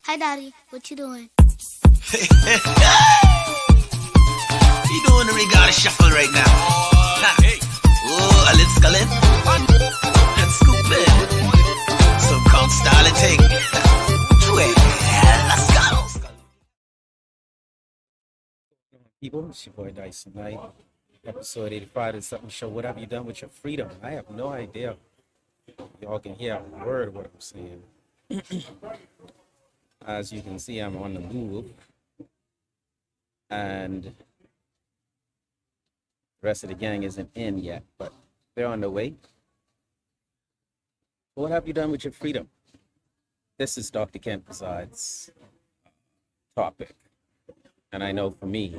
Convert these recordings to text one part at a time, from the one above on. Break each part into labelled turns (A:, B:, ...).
A: Hi, Daddy. What you doing?
B: What you doing the regatta shuffle right now? Oh, a little scullin'. Let's scoop it. Some count style and ting. Let's go.
C: People, it's your boy Dice Knight. Episode 85 is something show. What have you done with your freedom? I have no idea. Y'all can hear a word of what I'm saying. As you can see, I'm on the move. And the rest of the gang isn't in yet, but they're on the way. What have you done with your freedom? This is Dr. Kent Preside's topic. And I know for me,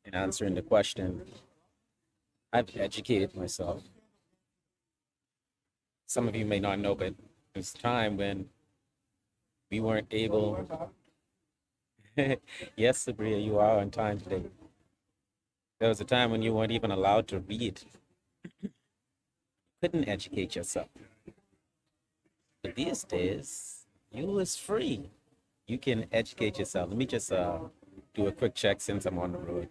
C: in answering the question, I've educated myself. Some of you may not know, but there's a time when we weren't able. Yes, Sabria, you are on time today. There was a time when you weren't even allowed to read. Couldn't educate yourself. But these days, you is free. You can educate yourself. Let me just do a quick check since I'm on the road.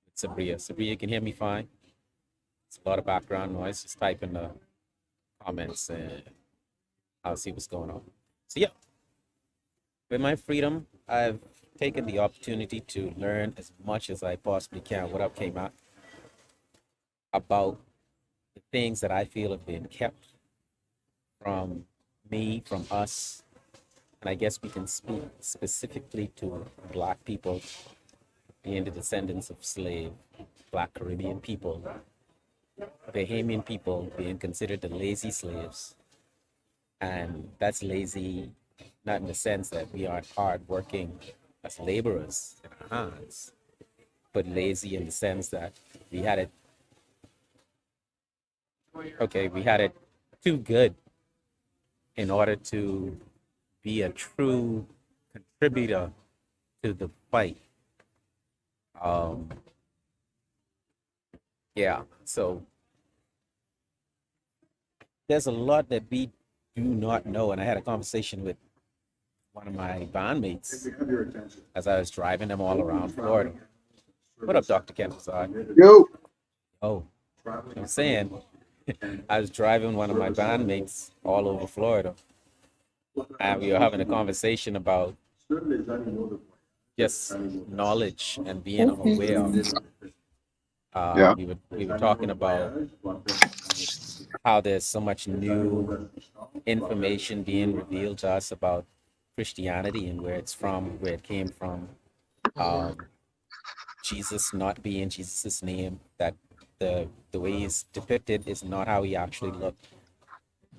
C: It's Sabria. Sabria, you can hear me fine? It's a lot of background noise. Just type in the comments and I'll see what's going on. So yeah, with my freedom, I've taken the opportunity to learn as much as I possibly can. What up, came out about the things that I feel have been kept from me, from us, and I guess we can speak specifically to Black people, being the descendants of slave, Black Caribbean people, Bahamian people being considered the lazy slaves. And that's lazy, not in the sense that we aren't hardworking as laborers in our hands, but lazy in the sense that we had it, we had it too good in order to be a true contributor to the fight. So there's a lot that we do not know. And I had a conversation with one of my bandmates as I was driving them all around Florida. What up, Dr. Kent?
D: Yo.
C: Oh, I'm saying I was driving one of my bandmates all over Florida, and we were having a conversation about just knowledge and being aware.
D: Yeah.
C: We were talking about how there's so much new information being revealed to us about Christianity and where it's from, where it came from. Jesus not being Jesus's name, that the way he's depicted is not how he actually looked.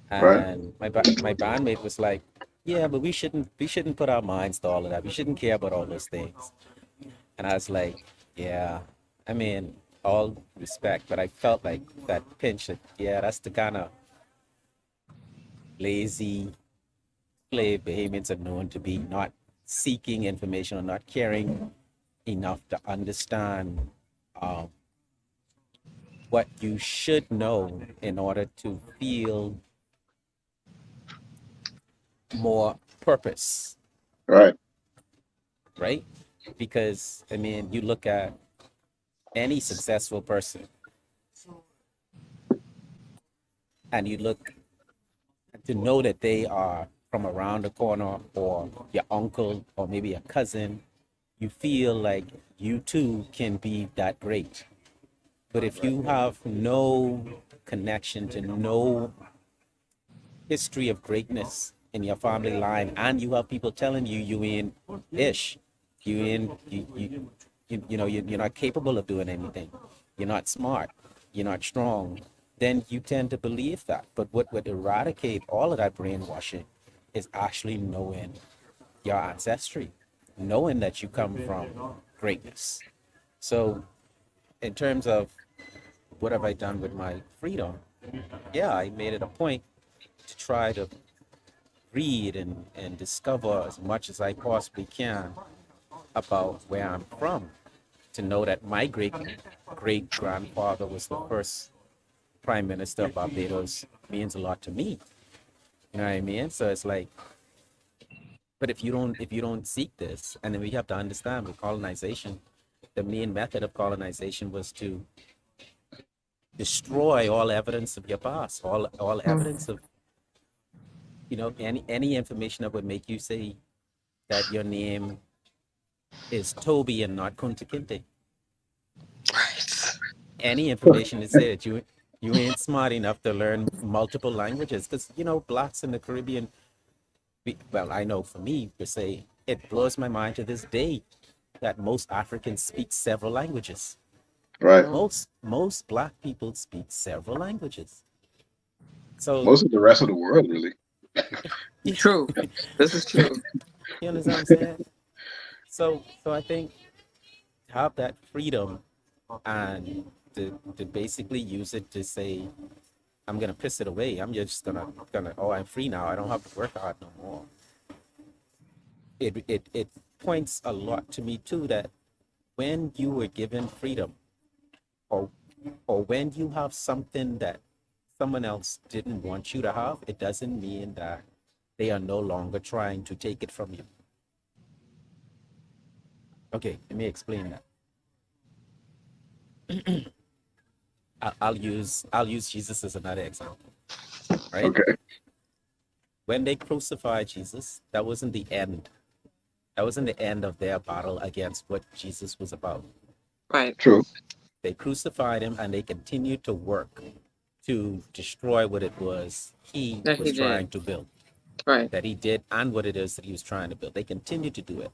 C: And my bandmate was like, "Yeah, but we shouldn't put our minds to all of that. We shouldn't care about all those things." And I was like, "Yeah, I mean, all respect, but I felt like that pinch that, yeah, that's the kind of lazy slave Bahamians are known to be, not seeking information or not caring enough to understand what you should know in order to feel more purpose." Right? Because, I mean, you look at any successful person and you look to know that they are from around the corner or your uncle or maybe a cousin, you feel like you too can be that great. But if you have no connection to no history of greatness in your family line, and you have people telling you you ain't ish, you're not capable of doing anything, you're not smart, you're not strong, then you tend to believe that. But what would eradicate all of that brainwashing is actually knowing your ancestry, knowing that you come from greatness. So in terms of what have I done with my freedom, yeah, I made it a point to try to read and discover as much as I possibly can about where I'm from, to know that my great grandfather was the first prime minister of Barbados means a lot to me. You know what I mean? So it's like But if you don't seek this, and then we have to understand with colonization, the main method of colonization was to destroy all evidence of your past, all evidence of any information that would make you say that your name is Toby and not Kunta Kinte.
A: Right.
C: Any information that said you ain't smart enough to learn multiple languages, because blacks in the Caribbean. Well, I know for me to say it blows my mind to this day that most Africans speak several languages.
D: Right.
C: Most black people speak several languages. So
D: Most of the rest of the world, really.
C: you
A: True. This is true.
C: understand what I'm saying? So I think have that freedom and to basically use it to say I'm gonna piss it away. I'm just gonna I'm free now. I don't have to work hard no more. It points a lot to me too that when you were given freedom, or when you have something that someone else didn't want you to have, it doesn't mean that they are no longer trying to take it from you. Okay, let me explain that. I'll use Jesus as another example, right?
D: Okay.
C: When they crucified Jesus, that wasn't the end. That wasn't the end of their battle against what Jesus was about.
A: Right.
D: True.
C: They crucified him and they continued to work to destroy what it was he
A: That
C: was
A: he did.
C: trying to build,
A: Right.
C: that he did, and what it is that he was trying to build. They continued to do it.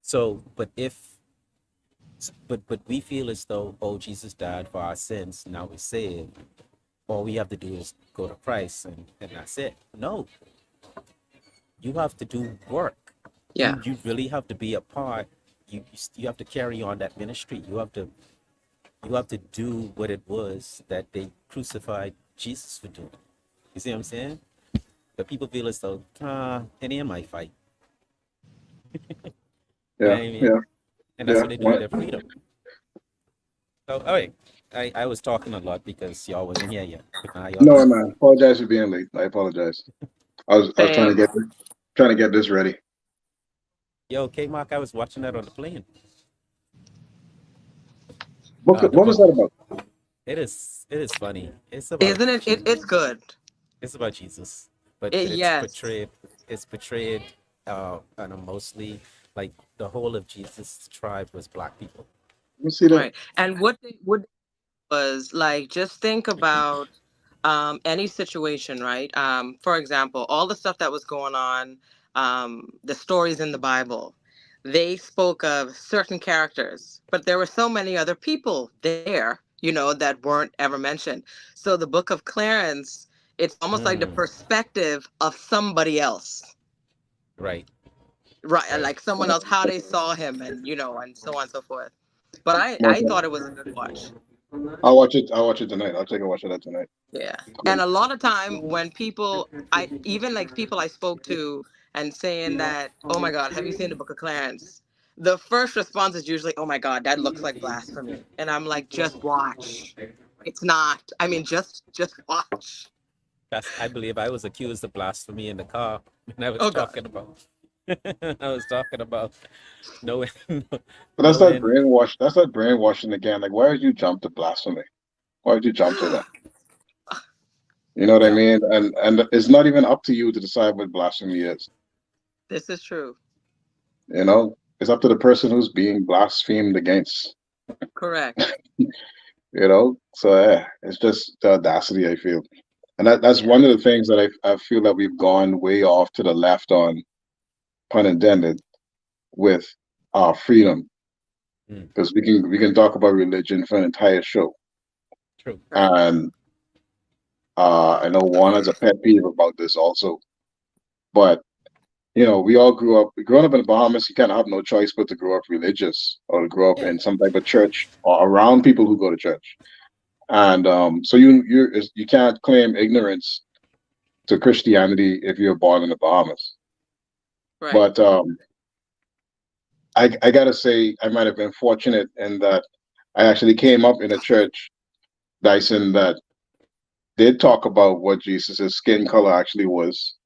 C: So, but we feel as though, oh, Jesus died for our sins, now we're saved. All we have to do is go to Christ and that's it. No, you have to do work.
A: Yeah.
C: You really have to be a part. You have to carry on that ministry. You have to do what it was that they crucified Jesus for doing. You see what I'm saying? But people feel as though, any of my fight. You know
D: Yeah.
C: what I mean?
D: Yeah.
C: And that's
D: Yeah.
C: what they do with their freedom. So, all right. I was talking a lot because y'all wasn't here yet. But now y'all
D: No,
C: here.
D: man. Apologize for being late. I apologize. I was
A: Same.
D: trying to get this ready.
C: Yo, K Mark, I was watching that on the plane. The
D: What was
C: book.
D: that about?
C: It is funny. It's about
A: Isn't it? It's good.
C: it's about Jesus, but it's
A: Yes.
C: portrayed mostly like the whole of Jesus' tribe was black people.
D: Let me see that.
A: Right. And what they would was like, just think about any situation, right? For example, all the stuff that was going on, the stories in the Bible, they spoke of certain characters, but there were so many other people there, that weren't ever mentioned. So the book of Clarence, it's almost like the
C: Mm,
A: perspective of somebody else,
C: right,
A: right?
C: right.
A: Like someone else, how they saw him, and and so on and so forth. But I,
D: Watch
A: I
D: it.
A: thought it was a good watch.
D: I'll watch it. I'll watch it tonight. I'll take a watch of that tonight.
A: Yeah.
D: Cool.
A: And a lot of time when people, I even like people I spoke to and saying that, oh my God, have you seen the Book of Clarence? The first response is usually, oh my God, that looks like blasphemy. And I'm like, just watch. It's not. I mean, just watch.
C: I believe I was accused of blasphemy in the car when I was
A: Oh God.
C: talking about. I was talking about knowing,
D: But that's that
C: knowing.
D: brainwash. That's that brainwashing again. Like, why would you jump to blasphemy? Why would you jump to that? You know what I
C: Yeah,
D: mean? And it's not even up to you to decide what blasphemy is.
A: This is true.
D: You know, it's up to the person who's being blasphemed against.
A: Correct.
D: So it's just the audacity I feel, and that's
A: Yeah.
D: one of the things that I feel that we've gone way off to the left on, pun intended, with our freedom,
C: mm,
D: because we can talk about religion for an entire show,
C: true.
A: Right.
D: and I know Juan has a pet peeve about this also, but we all growing up in the Bahamas. You kind of have no choice but to grow up religious or to grow up
C: Yeah,
D: in some type of church or around people who go to church. And so you can't claim ignorance to Christianity if you're born in the Bahamas.
A: Right.
D: But I gotta say I might have been fortunate in that I actually came up in a church, Dyson, that did talk about what Jesus' skin color actually was,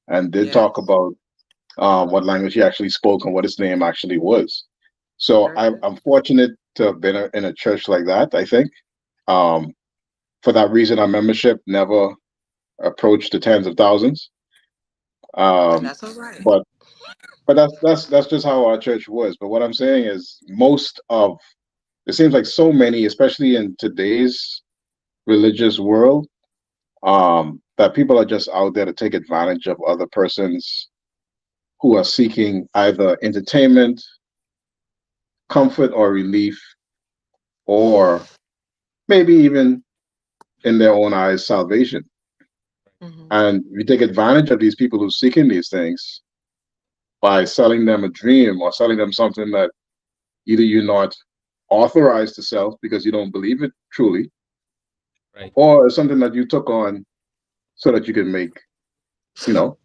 D: and did talk
A: Yes.
D: about what language he actually spoke and what his name actually was. So
A: Very good.
D: I'm fortunate to have been in a church like that. I think um, for that reason, our membership never approached the tens of thousands.
A: And
D: Um,
A: that's all right.
D: but that's just how our church was. But what I'm saying is, most of it seems like so many, especially in today's religious world, that people are just out there to take advantage of other persons who are seeking either entertainment, comfort, or relief, or maybe even in their own eyes, salvation.
A: Hmm.
D: And we take advantage of these people who are seeking these things by selling them a dream or selling them something that either you're not authorized to sell because you don't believe it truly,
C: Right.
D: or it's something that you took on so that you can make, you know,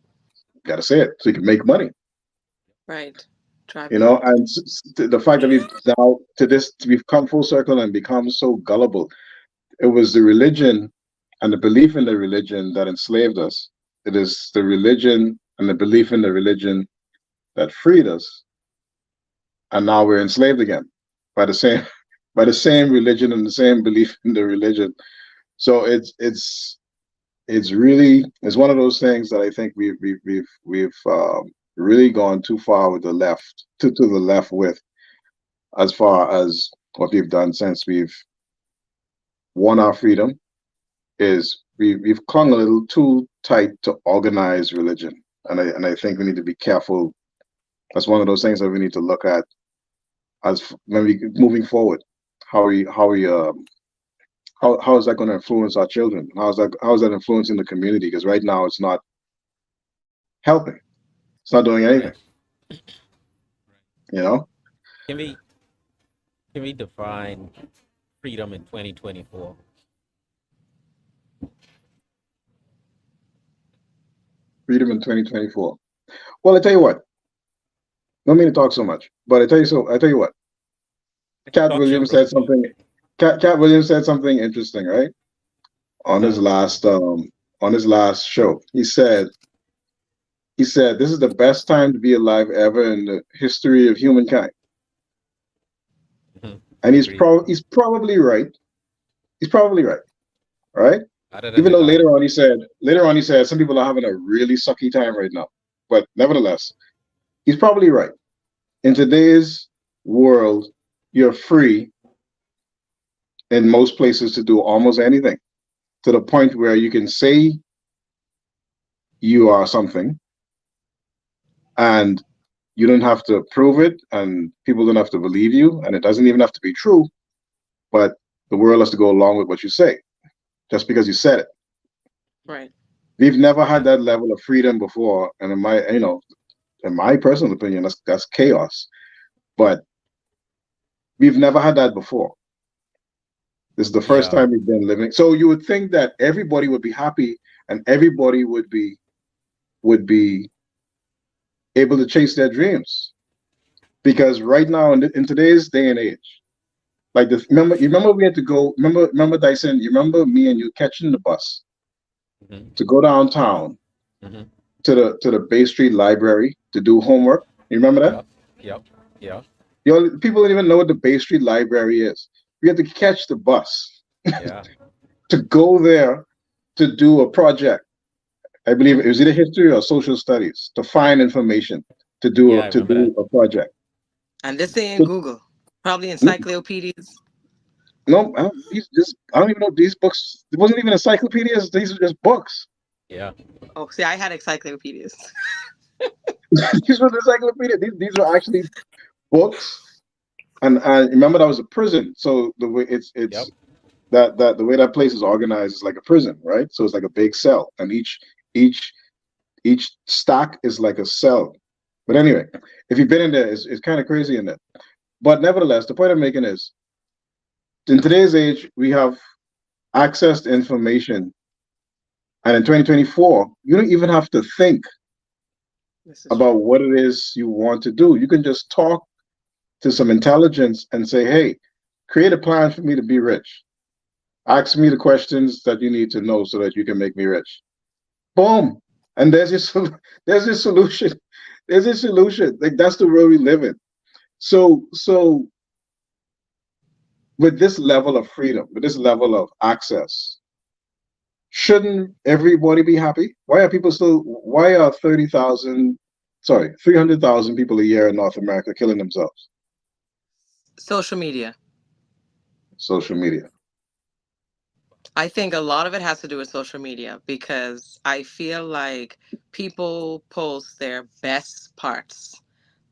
D: gotta say it, so you can make money.
A: Right.
D: You
A: Driving.
D: know, and the fact that we've now to this, we've come full circle and become so gullible. It was the religion and the belief in the religion that enslaved us. It is the religion and the belief in the religion that freed us, and now we're enslaved again by the same by the same religion and the same belief in the religion. So it's really it's one of those things that I think we've really gone too far with the left to the left with, as far as what we've done since we've won our freedom, is we've clung a little too tight to organized religion, and I think we need to be careful. That's one of those things that we need to look at as when we moving forward. How how is that going to influence our children? How is that influencing the community? Because right now it's not helping. It's not doing anything.
C: Right.
D: You know,
C: Can we define freedom in 2024?
D: freedom in 2024. Well, I tell you what. No mean to talk so much, but I tell you so. I tell you what. Cat
C: Talk show,
D: Williams
C: bro.
D: said something. Cat Williams said something interesting, right? On his
C: Uh,
D: last show. He said this is the best time to be alive ever in the history of humankind. And
C: Agree.
D: he's probably right. He's probably right. Right?
C: Other than
D: Even
C: the
D: though
C: dollar.
D: later on he said some people are having a really sucky time right now. But nevertheless, he's probably right. In today's world, you're free in most places to do almost anything, to the point where you can say you are something and you don't have to prove it, and people don't have to believe you, and it doesn't even have to be true, but the world has to go along with what you say just because you said it.
A: Right.
D: We've never had
C: Yeah.
D: that level of freedom before, and in my personal opinion, that's chaos. But we've never had that before. This is the first
C: Yeah.
D: time we've been living. So you would think that everybody would be happy and everybody would be able to chase their dreams, because right now in today's day and age, like this, remember we had to go. Remember Dyson. You remember me and you catching the bus
C: Hmm.
D: to go downtown
C: Hmm.
D: to the Bay Street Library to do homework. You remember that?
C: Yep. Yep. Yep.
D: People don't even know what the Bay Street Library is. We had to catch the bus
C: Yeah.
D: to go there to do a project. I believe it
A: Hmm.
D: was either history or social studies, to find information
C: Yeah. I
D: to
C: remember that.
D: do a project.
A: And this ain't
D: So,
A: Google. Probably
D: no,
A: encyclopedias.
D: no, I don't even know these books. It wasn't even encyclopedias. These were just books.
C: Yeah.
A: Oh, see, I had encyclopedias.
D: These were encyclopedias. These were actually books. And I remember that was a prison. So the way
C: Yep.
D: it's that the way that place is organized is like a prison, right? So it's like a big cell, and each each stack is like a cell. But anyway, if you've been in there, it's kind of crazy in there. But nevertheless, the point I'm making is, in today's age, we have access to information, and in 2024, you don't even have to think
A: This is
D: about
A: true.
D: what it is you want to do. You can just talk to some intelligence and say, "Hey, create a plan for me to be rich. Ask me the questions that you need to know so that you can make me rich." Boom, and there's your solution. There's a solution. Like that's the world we live in. So with this level of freedom, with this level of access, shouldn't everybody be happy? Why are people still? Why are 30,000, sorry, 300,000 people a year in North America killing themselves?
A: Social media.
D: Social media.
A: I think a lot of it has to do with social media because I feel like people post their best parts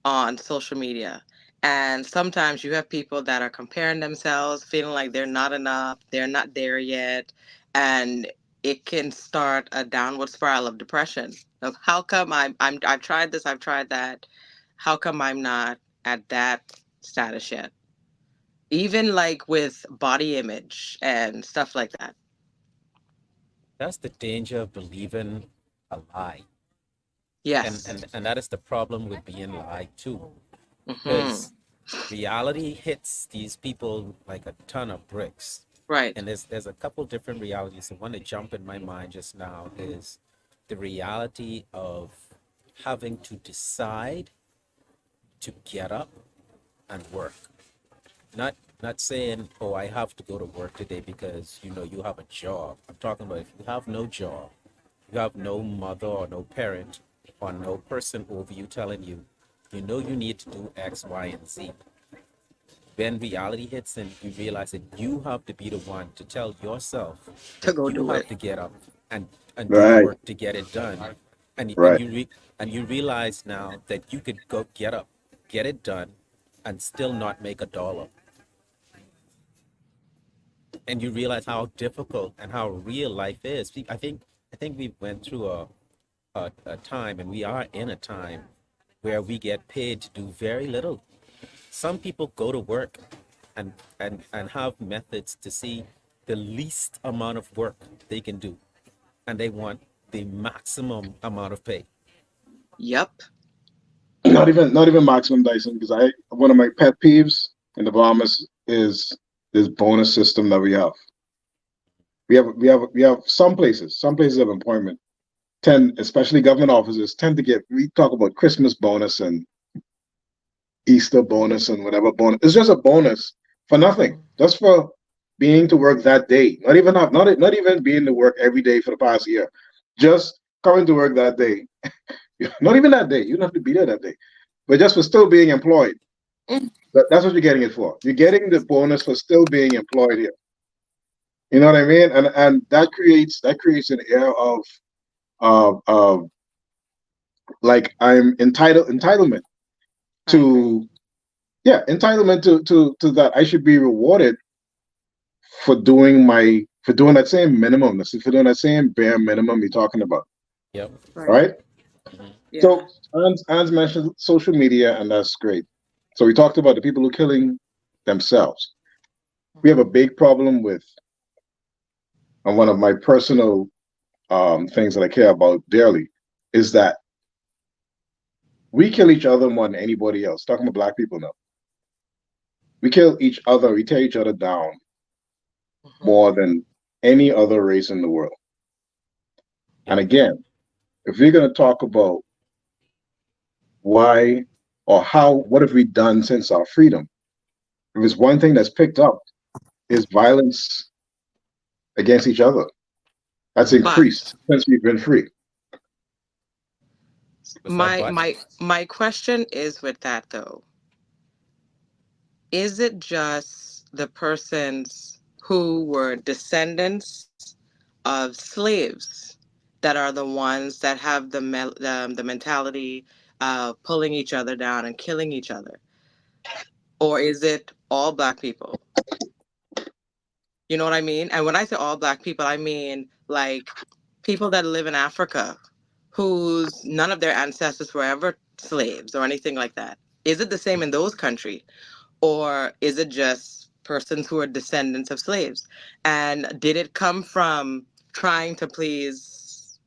A: on social media. And sometimes you have people that are comparing themselves, feeling like they're not enough, they're not there yet. And it can start a downward spiral of depression. Of how come I've tried this, I've tried that. How come I'm not at that status yet? Even like with body image and stuff like that.
C: That's the danger of believing a lie. And
A: Yes.
C: and and that is the problem with being lied to.
A: Hmm.
C: Because reality hits these people like a ton of bricks.
A: Right.
C: And there's a couple different realities. The one that jumped in my mind just now is the reality of having to decide to get up and work. Not saying, oh, I have to go to work today because you have a job. I'm talking about if you have no job, you have no mother or no parent or no person over you telling you, you need to do X, Y, and Z. When reality hits and you realize that you have to be the one to tell yourself
A: To
C: that
A: go
C: you
A: do
C: have
A: it.
C: to get up and do the
D: Right,
C: work to get it done.
D: right.
C: And you realize now that you could go get up, get it done, and still not make a dollar. And you realize how difficult and how real life is. I think we went through a time, and we are in a time where we get paid to do very little. Some people go to work and have methods to see the least amount of work they can do, and they want the maximum amount of pay.
A: Yep.
D: Not even maximum Dyson, because I one of my pet peeves in the Bahamas is this bonus system that we have. We have some places of employment tend, especially government offices, tend to get. We talk about Christmas bonus and Easter bonus and whatever bonus. It's just a bonus for nothing, just for being to work that day. Not even being to work every day for the past year. Just coming to work that day. Not even that day. You don't have to be there that day, but just for still being employed.
A: Mm.
D: That's what you're getting it for. You're getting the bonus for still being employed here. You know what I mean? And that creates an air of like I'm entitlement
A: I agree.
D: to, yeah, entitlement to that I should be rewarded for doing that same minimum, for doing that same bare minimum you're talking about,
C: Yep.
A: Right.
D: right?
C: Mhm.
A: Yeah.
D: So Anne's mentioned social media, and that's great. So we talked about the people who are killing themselves. We have a
A: Mhm.
D: big problem with, and one of my personal things that I care about dearly is that we kill each other more than anybody else. Talking about black people now, we kill each other, we tear each other down
A: Mhm.
D: more than any other race in the world. And
C: Yep.
D: again, if we're going to talk about why or how, what have we done since our freedom? If it's one thing that's picked up is violence against each other. That's
C: Mhm.
A: But
D: increased since we've been free.
C: Beside
A: my
C: but
A: my my question is with that though, is it just the persons who were descendants of slaves that are the ones that have the mentality of pulling each other down and killing each other, or is it all black people? You know what I mean? And when I say all black people, I mean like people that live in Africa whose none of their ancestors were ever slaves or anything like that. Is it the same in those countries? Or is it just persons who are descendants of slaves? And did it come from trying to please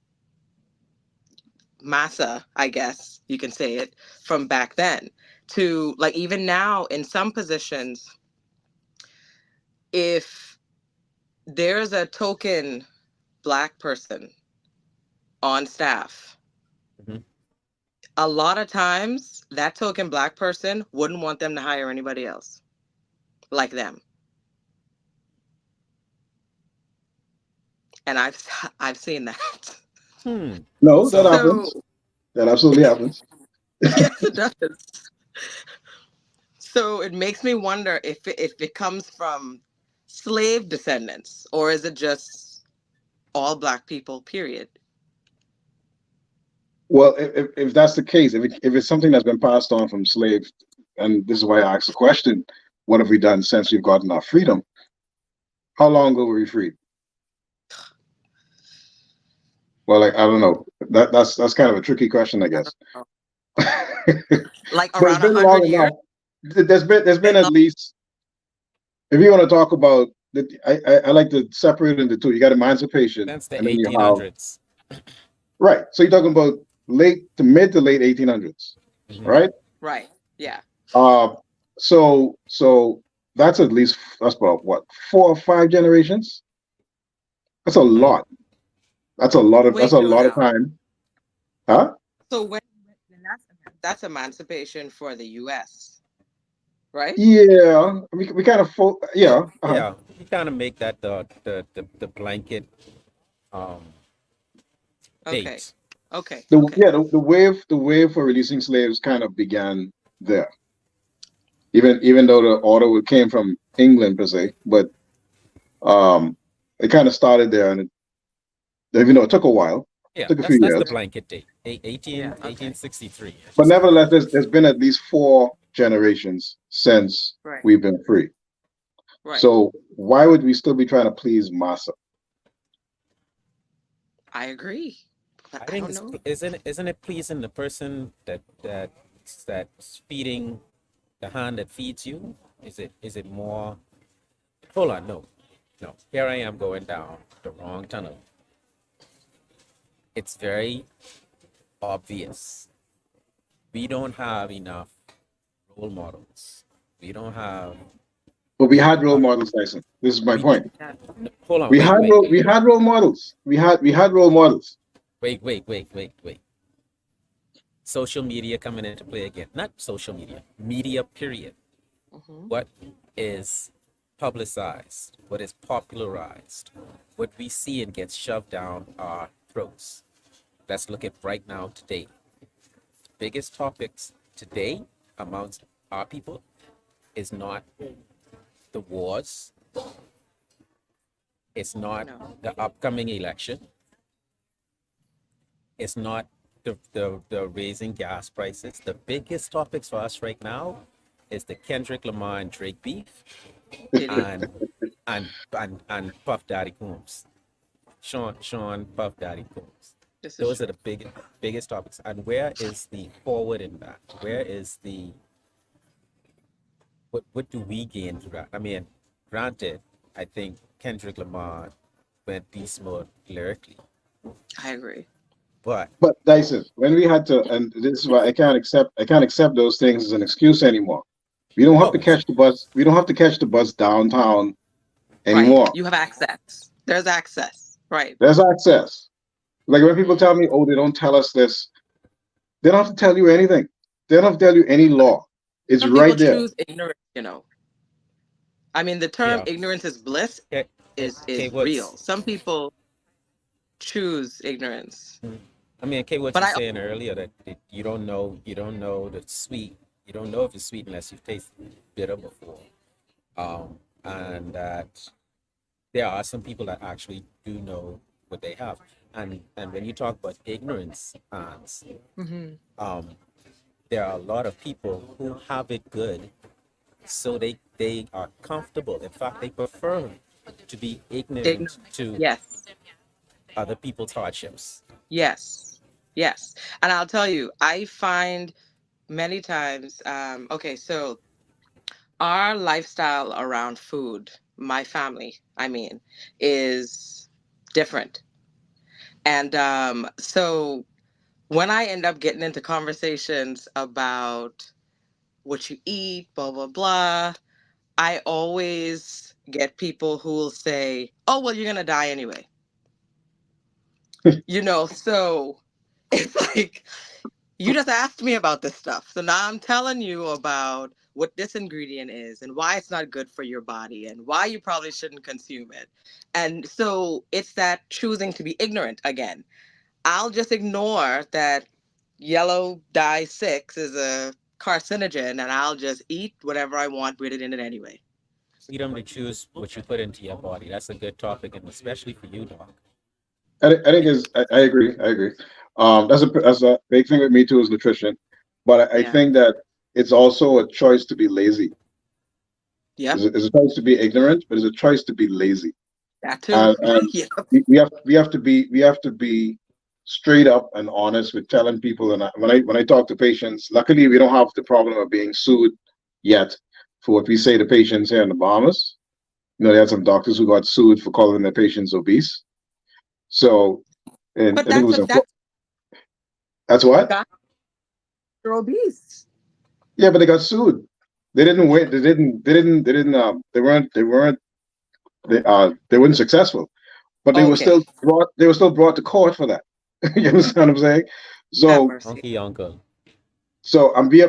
A: massa, I guess you can say it, from back then to like even now in some positions, if there's a token black person on staff,
C: Mhm.
A: A lot of times, that token black person wouldn't want them to hire anybody else like them. And I've seen that.
C: Hmm.
D: No, that
C: So
D: happens.
A: So
D: That absolutely happens.
A: yes, it does. So it makes me wonder if it comes from slave descendants, or is it just all black people, period?
D: Well, if that's the case, if it's something that's been passed on from slave, and this is why I asked the question, what have we done since we've gotten our freedom? How long ago were we freed? Well, like, I don't know. That's kind of a tricky question, I
A: I
D: guess.
A: don't know.
D: But
A: Like
D: it's
A: around a
D: been
A: hundred
D: long
A: years?
D: enough. There's been
A: Been
D: at
A: long.
D: least, if you want to talk about the, I like to separate into two. You got emancipation,
C: since the
D: and then you have,
C: 1800s.
D: right. So you're talking about late to mid to late 1800s,
C: Hmm.
D: right?
A: Right. Yeah.
D: Uh, so that's at least, that's about what, 4 or 5 generations. That's a
C: Hmm.
D: lot. That's
A: Wait,
D: a
A: no,
D: lot of
A: no.
D: time, huh?
A: So when that's emancipation for the US, right?
D: Yeah, we kind of
C: Yeah,
D: yeah.
C: yeah. You kind of make that the blanket um
A: Okay.
C: date.
A: Okay.
D: The
A: Okay.
D: yeah the wave for releasing slaves kind of began there. Even though the order came from England per se, but um, it kind of started there, and even though it took a while,
C: Yeah,
D: took a few
C: that's the
D: years,
C: blanket date. 18,
A: Yeah. Okay.
C: 1863. I
D: but
C: just got
D: nevertheless,
C: that.
D: there's been at least 4 generations since
A: Right.
D: we've been free.
A: Right.
D: So why would we still be trying to please massa?
A: I agree. But
C: I
A: I
C: think
A: don't know.
C: isn't it pleasing the person that's feeding the hand that feeds you? Is it more? Hold on, no, no. Here I am going down the wrong tunnel. It's very obvious. We don't have enough role models. We don't have
D: But we had role
C: uh,
D: models, Tyson. This is my
C: we
D: point.
A: Yeah.
C: hold on,
D: We
C: wait,
D: had
C: wait,
D: we had role models. We had role models.
C: wait. Social media coming into play again. Not social media, media period.
A: Hmm.
C: What is publicized, what is popularized, what we see and gets shoved down our throats. Let's look at right now today. Biggest topics today amongst our people is not the wars, it's not
A: No.
C: the upcoming election, it's not the raising gas prices. The biggest topics for us right now is the Kendrick Lamar and Drake beef
A: It is.
C: and and Puff Daddy Combs. Sean Puff Daddy Combs.
A: This is
C: Those are
A: true.
C: the biggest topics. And where is the forward in that? Where is the what do we gain through that? I mean, granted, I think Kendrick Lamar went beast mode lyrically,
A: I agree.
C: but
D: But Dyson, when we had to, and this is why I can't accept those things as an excuse anymore. We don't have
C: oh,
D: to catch the bus. We don't have to catch the bus downtown
A: Right.
D: anymore.
A: You have access. There's access. Right.
D: There's access. Like when people
A: Hmm.
D: tell me, "Oh, they don't tell us this," they don't have to tell you anything. They don't have to tell you any law. It's
A: Some people
D: right there.
A: choose ignorance. I mean, the term
C: yeah.
A: ignorance is bliss
C: Okay, okay,
A: is
C: what's
A: real. Some people choose ignorance.
C: I mean, okay, what
A: But
C: you
A: I
C: saying earlier that you don't know the sweet, you don't know if it's sweet unless you've tasted bitter before. And that there are some people that actually do know what they have. And when you talk about ignorance, Hans,
A: Mhm.
C: um, there are a lot of people who have it good, so they are comfortable. In fact, they prefer to be ignorant
A: Ignorance.
C: to
A: Yes.
C: other people's hardships.
A: Yes. Yes. And I'll tell you, I find many times, okay, so our lifestyle around food, my family, I mean, is different. And so when I end up getting into conversations about what you eat, blah, blah, blah, I always get people who will say, oh, well, you're going to die anyway. So it's like, You just asked me about this stuff. So now I'm telling you about what this ingredient is and why it's not good for your body and why you probably shouldn't consume it. And so it's that choosing to be ignorant again. I'll just ignore that yellow dye 6 is a carcinogen and I'll just eat whatever I want with it in it anyway.
C: Freedom to choose what you put into your body. That's a good topic, and especially for you, Doc.
D: I think is I agree. I agree. That's a big thing with me too is nutrition, but I
A: Yeah.
D: think that it's also a choice to be lazy.
A: Yep.
D: It's a choice to be ignorant, but it's a choice to be lazy.
A: That too.
D: And
A: Yep.
D: we have to be straight up and honest with telling people. And when I talk to patients, luckily we don't have the problem of being sued yet for what we say to patients here in the Bahamas. You know, they had some doctors who got sued for calling their patients obese. So, and
A: But
D: I think it
A: that's
D: was
A: a
D: in
A: that's
D: that's what?
A: got you're obese.
D: Yeah, but they got sued. They didn't win. They didn't. They didn't. They didn't. They weren't. They weren't. They weren't successful. But they were
A: Okay.
D: still brought. They were still brought to court for that. You understand what I'm saying?
A: Have
D: So,
A: mercy.
C: Unky uncle.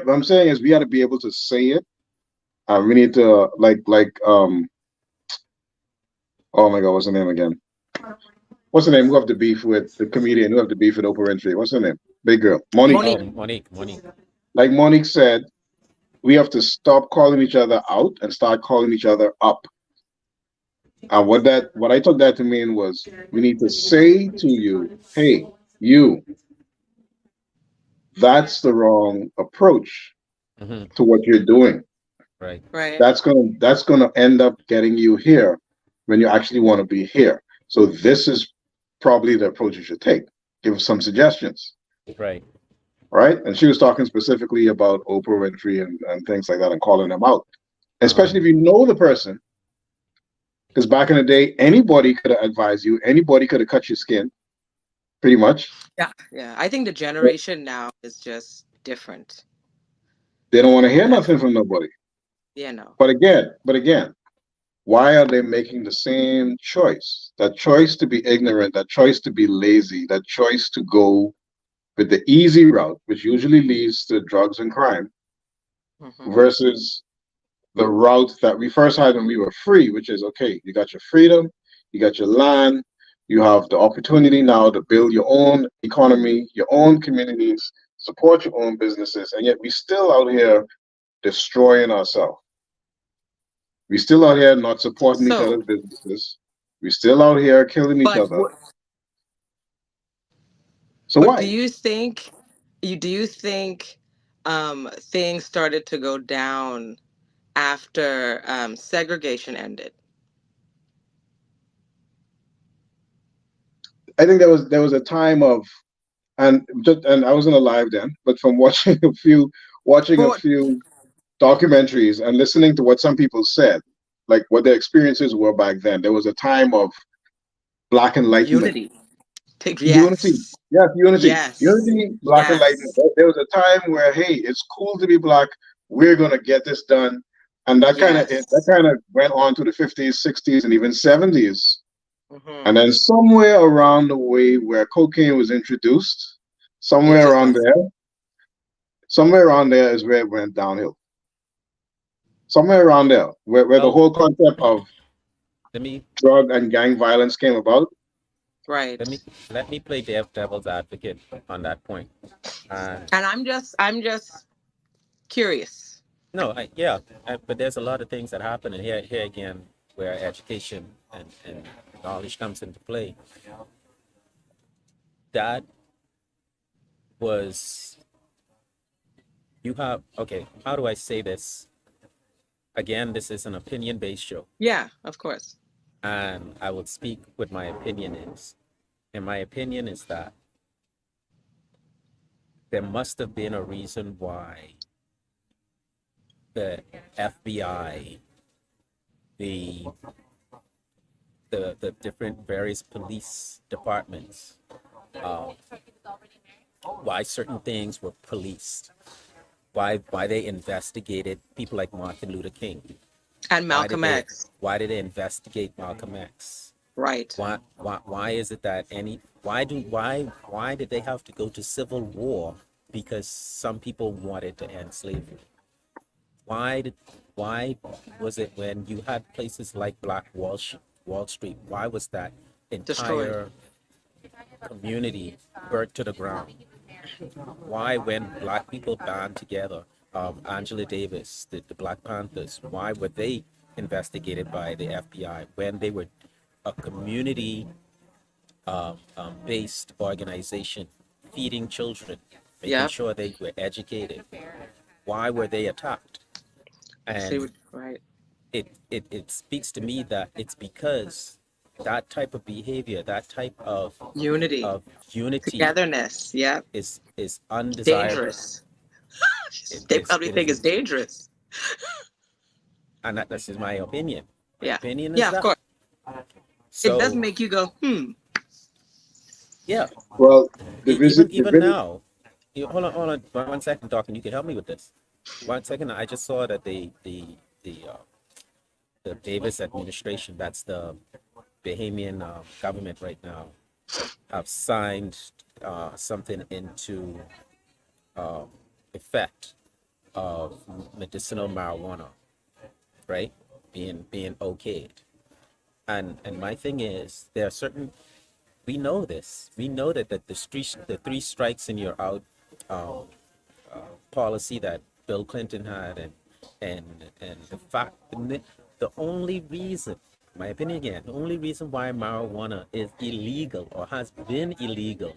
D: I'm saying is we got to be able to say it. We need to oh my God, what's the name again? What's the name? Who have the beef with the comedian? Who have the beef with Oprah Winfrey? What's her name? Big girl, Monique.
C: Oh,
A: Monique.
C: Monique.
D: Like Monique said, we have to stop calling each other out and start calling each other up. And what I took that to mean was we need to say to you, hey, you, that's the wrong approach
C: Hmm.
D: to what you're doing.
C: Right.
A: Right.
D: That's gonna end up getting you here when you actually want to be here. So this is probably the approach you should take. Give some suggestions.
C: Right.
D: Right? And she was talking specifically about Oprah Winfrey and things like that and calling them out.
C: Uh-huh.
D: Especially if you know the person. Because back in the day, anybody could have advised you, anybody could have cut your skin, pretty much.
A: Yeah. Yeah. I think the generation now is just different.
D: They don't want to hear
A: That
D: nothing from nobody.
A: you know.
D: But again, why are they making the same choice? That choice to be ignorant, that choice to be lazy, that choice to go with the easy route, which usually leads to drugs and crime,
A: Hmm.
D: versus the route that we first had when we were free, which is okay, you got your freedom, you got your land, you have the opportunity now to build your own economy, your own communities, support your own businesses, and yet we still out here destroying ourselves. We still out here not supporting each
A: So,
D: other's businesses. We still out here killing each
A: but
D: other.
A: what
D: So
A: but do
D: why?
A: you think things started to go down after segregation ended?
D: I think there was a time of and I wasn't alive then, but from watching a
A: But
D: few documentaries and listening to what some people said, like what their experiences were back then, there was a time of black enlightenment,
A: unity. Take
D: unity.
A: yes.
D: Yes,
A: Yes.
D: black enlightenment.
A: Yes.
D: There was a time where, hey, it's cool to be black. We're gonna get this done, and that
A: Yes.
D: kind of went on to the 50s, 60s, and even 70s. And
A: Hmm.
D: then somewhere around the way where cocaine was introduced,
A: It
D: somewhere
A: just
D: around
A: went.
D: there, somewhere around there is where it went downhill. Somewhere around there, where the
C: Well,
D: whole concept of
C: let me
D: drug and gang violence came about.
C: let me
A: Right.
C: let me play devil's advocate on that point. And
A: And I'm just curious.
C: no, yeah, but there's a lot of things that happen, and here again, where education and knowledge comes into play. That was you have okay. How do I say this? Again, this is an opinion-based show,
A: Yeah, of course.
C: and I will speak what my opinion is. And my opinion is that there must have been a reason why the FBI, the the different various police departments, uh, why certain things were policed, why they investigated people like Martin Luther King,
A: And
C: why did
A: Malcolm
C: they
A: X.
C: why did they investigate Malcolm X?
A: Right.
C: Why is it that any why did they have to go to civil war because some people wanted to end slavery. Why did why was it when you had places like Wall Street? Why was that
A: Destroyed.
C: entire community burnt to the ground? Why, when black people band together, Angela Davis, the Black Panthers, why were they investigated by the FBI when they were a community based organization feeding children, making
A: Yep.
C: sure they were educated? Why were they attacked?
A: See,
C: And
A: right.
C: it speaks to me that it's because that type of behavior, that type
A: Unity,
C: of unity
A: togetherness. Yep.
C: is undesirable.
A: Dangerous. They
C: It's
A: probably
C: it
A: think
C: is,
A: it's dangerous.
C: and this is my opinion. My
A: Yeah.
C: opinion is
A: Yeah, of
C: that.
A: course. It does
C: So
A: make you go, hmm.
C: yeah,
D: Well, the visit, the
C: even
D: visit.
C: now, hold on, 1 second, Doc, and you can help me with this. 1 second, I just saw that the Davis administration, that's the Bahamian government right now, have signed something into uh, effect of medicinal marijuana, right? Being okayed. And my thing is, there are certain, we know this. We know that the three strikes and you're out um, policy that Bill Clinton had, and the fact, the only reason, my opinion again, the only reason why marijuana is illegal or has been illegal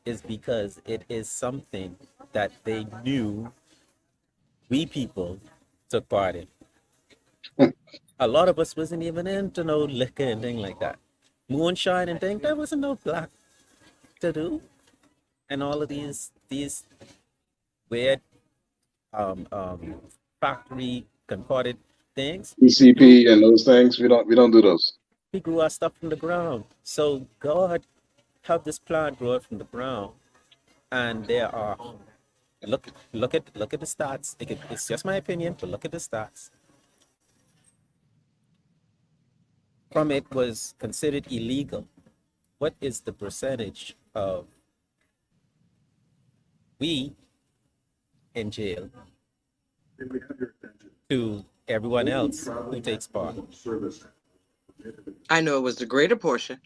C: is because it is something that they knew we people took part in. A lot of us wasn't even into no liquor and thing like that. Moonshine and thing, there wasn't no black to do. And all of these weird factory concorded things. We grew
D: ECP and those things. We don't do those.
C: we grew our stuff from the ground. So God helped this plant grow it from the ground. And there are look at the stats. It's just my opinion, but look at the stats. From it was considered illegal. What is the percentage of we in jail to everyone else who takes part?
A: I know it was the greater portion.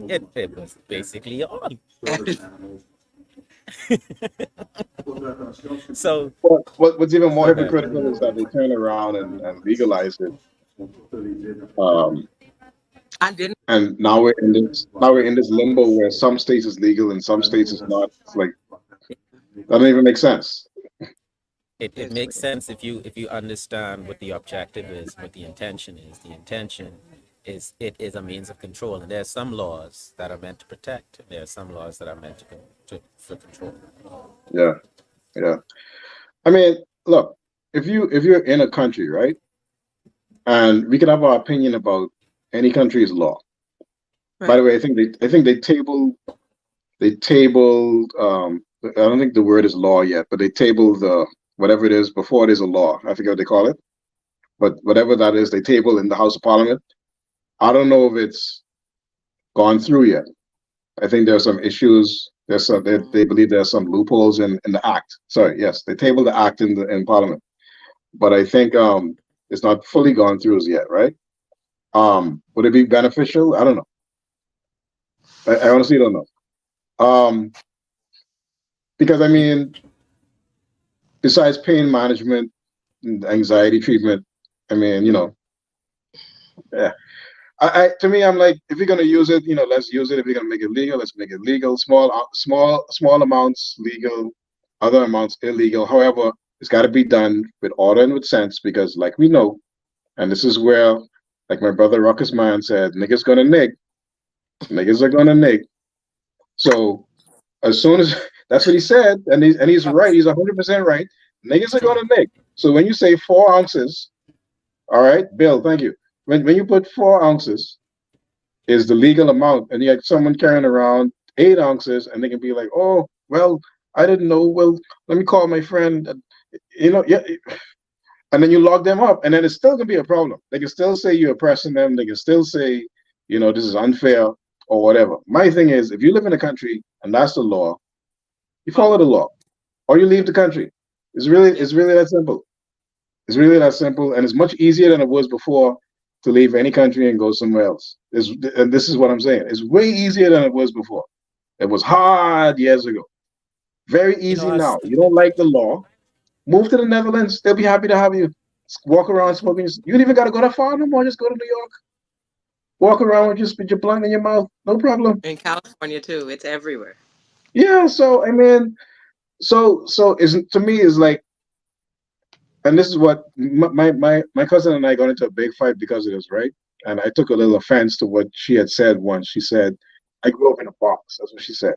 C: It was basically all. So
D: What's even more
C: go ahead.
D: hypocritical is that they turn around and legalize it. Um,
A: I didn't.
D: and now we're in this limbo where some states is legal and some states is not. It's like that don't even make sense.
C: It makes sense if you understand what the objective is, what the intention is. The intention is it is a means of control, and there are some laws that are meant to protect, and there are some laws that are meant for control.
D: Yeah, yeah. I mean, look, if you're in a country, right, and we can have our opinion about any country's law. By
A: Right.
D: the way, I think they tabled. I don't think the word is law yet, but they tabled whatever it is before it is a law. I forget what they call it, but whatever that is, they tabled in the House of Parliament. I don't know if it's gone through yet. I think there are some issues. They believe there are some loopholes in the act. Sorry, yes, they tabled the act in Parliament, but I think it's not fully gone through as yet, right? Would it be beneficial? I don't know. I honestly don't know. Because I mean, besides pain management and anxiety treatment, I mean, yeah. To me, I'm like, if you're gonna use it, let's use it. If you're gonna make it legal, let's make it legal. Small amounts legal, other amounts illegal. However, it's got to be done with order and with sense, because, like we know, and this is where, like my brother Ruckus Man said, niggas are gonna nig. So as soon as that's what he said, and he's right. He's 100% right. Niggas are gonna nig. So when you say 4 ounces, all right, Bill, thank you. When you put 4 ounces is the legal amount, and you have someone carrying around 8 ounces, and they can be like, oh, well, I didn't know. Well, let me call my friend. Yeah, and then you log them up, and then it's still gonna be a problem. They can still say you're oppressing them. They can still say, this is unfair or whatever. My thing is, if you live in a country and that's the law, you follow the law. or you leave the country.
A: Yep.
D: It's really that simple. It's really that simple, and it's much easier than it was before to leave any country and go somewhere else. And this is what I'm saying. It's way easier than it was before. It was hard years ago. Very
C: You know,
D: easy
C: I was
D: now. You don't like the law? Move to the Netherlands. They'll be happy to have you. Walk around smoking. You don't even got to go that far no more. Just go to New York. Walk around with your blunt in your mouth. No problem.
A: In California too, it's everywhere.
D: Yeah. So I mean, so is to me is like, and this is what my cousin and I got into a big fight because of this, right? And I took a little offense to what she had said once. She said, "I grew up in a box." That's what she said,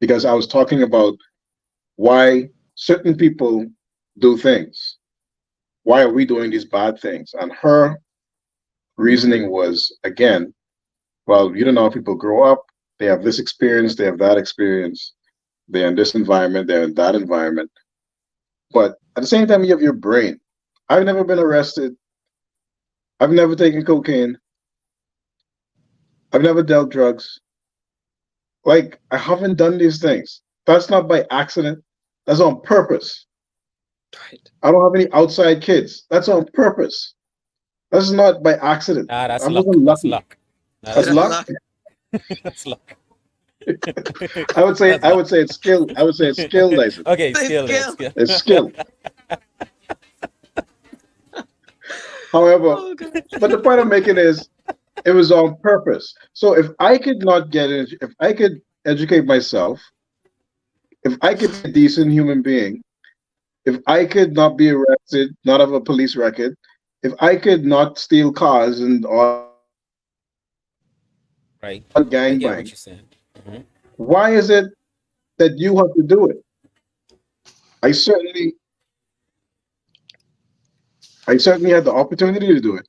D: because I was talking about why certain people do things. Why are we doing these bad things? And her reasoning was, again, well, you don't know how people grow up. They have this experience, they have that experience. They're in this environment, they're in that environment. But at the same time, you have your brain. I've never been arrested. I've never taken cocaine. I've never dealt drugs. Like, I haven't done these things. That's not by accident. That's on purpose.
A: Right.
D: I don't have any outside kids. That's on purpose. That's not by accident.
C: ah, that's
D: I
C: luck.
D: wasn't
C: That's
D: lucky.
C: luck. No,
D: That's
C: that's
A: That's
C: luck.
D: luck.
A: luck.
C: That's luck.
D: I
C: That's
D: would
C: luck.
D: say it's skill. I would say it's skill, Dyson.
C: Okay,
A: It's
C: skill then,
A: skill.
C: skill.
D: It's skill. However,
A: Oh god.
D: but the point I'm making is it was on purpose. So if I could not get it, if I could educate myself, if I could be a decent human being, if I could not be arrested, not have a police record, if I could not steal cars and
C: Right. I get what
D: gangbang,
C: you're saying. Hmm.
D: why is it that you have to do it? I certainly, I certainly had the opportunity to do it.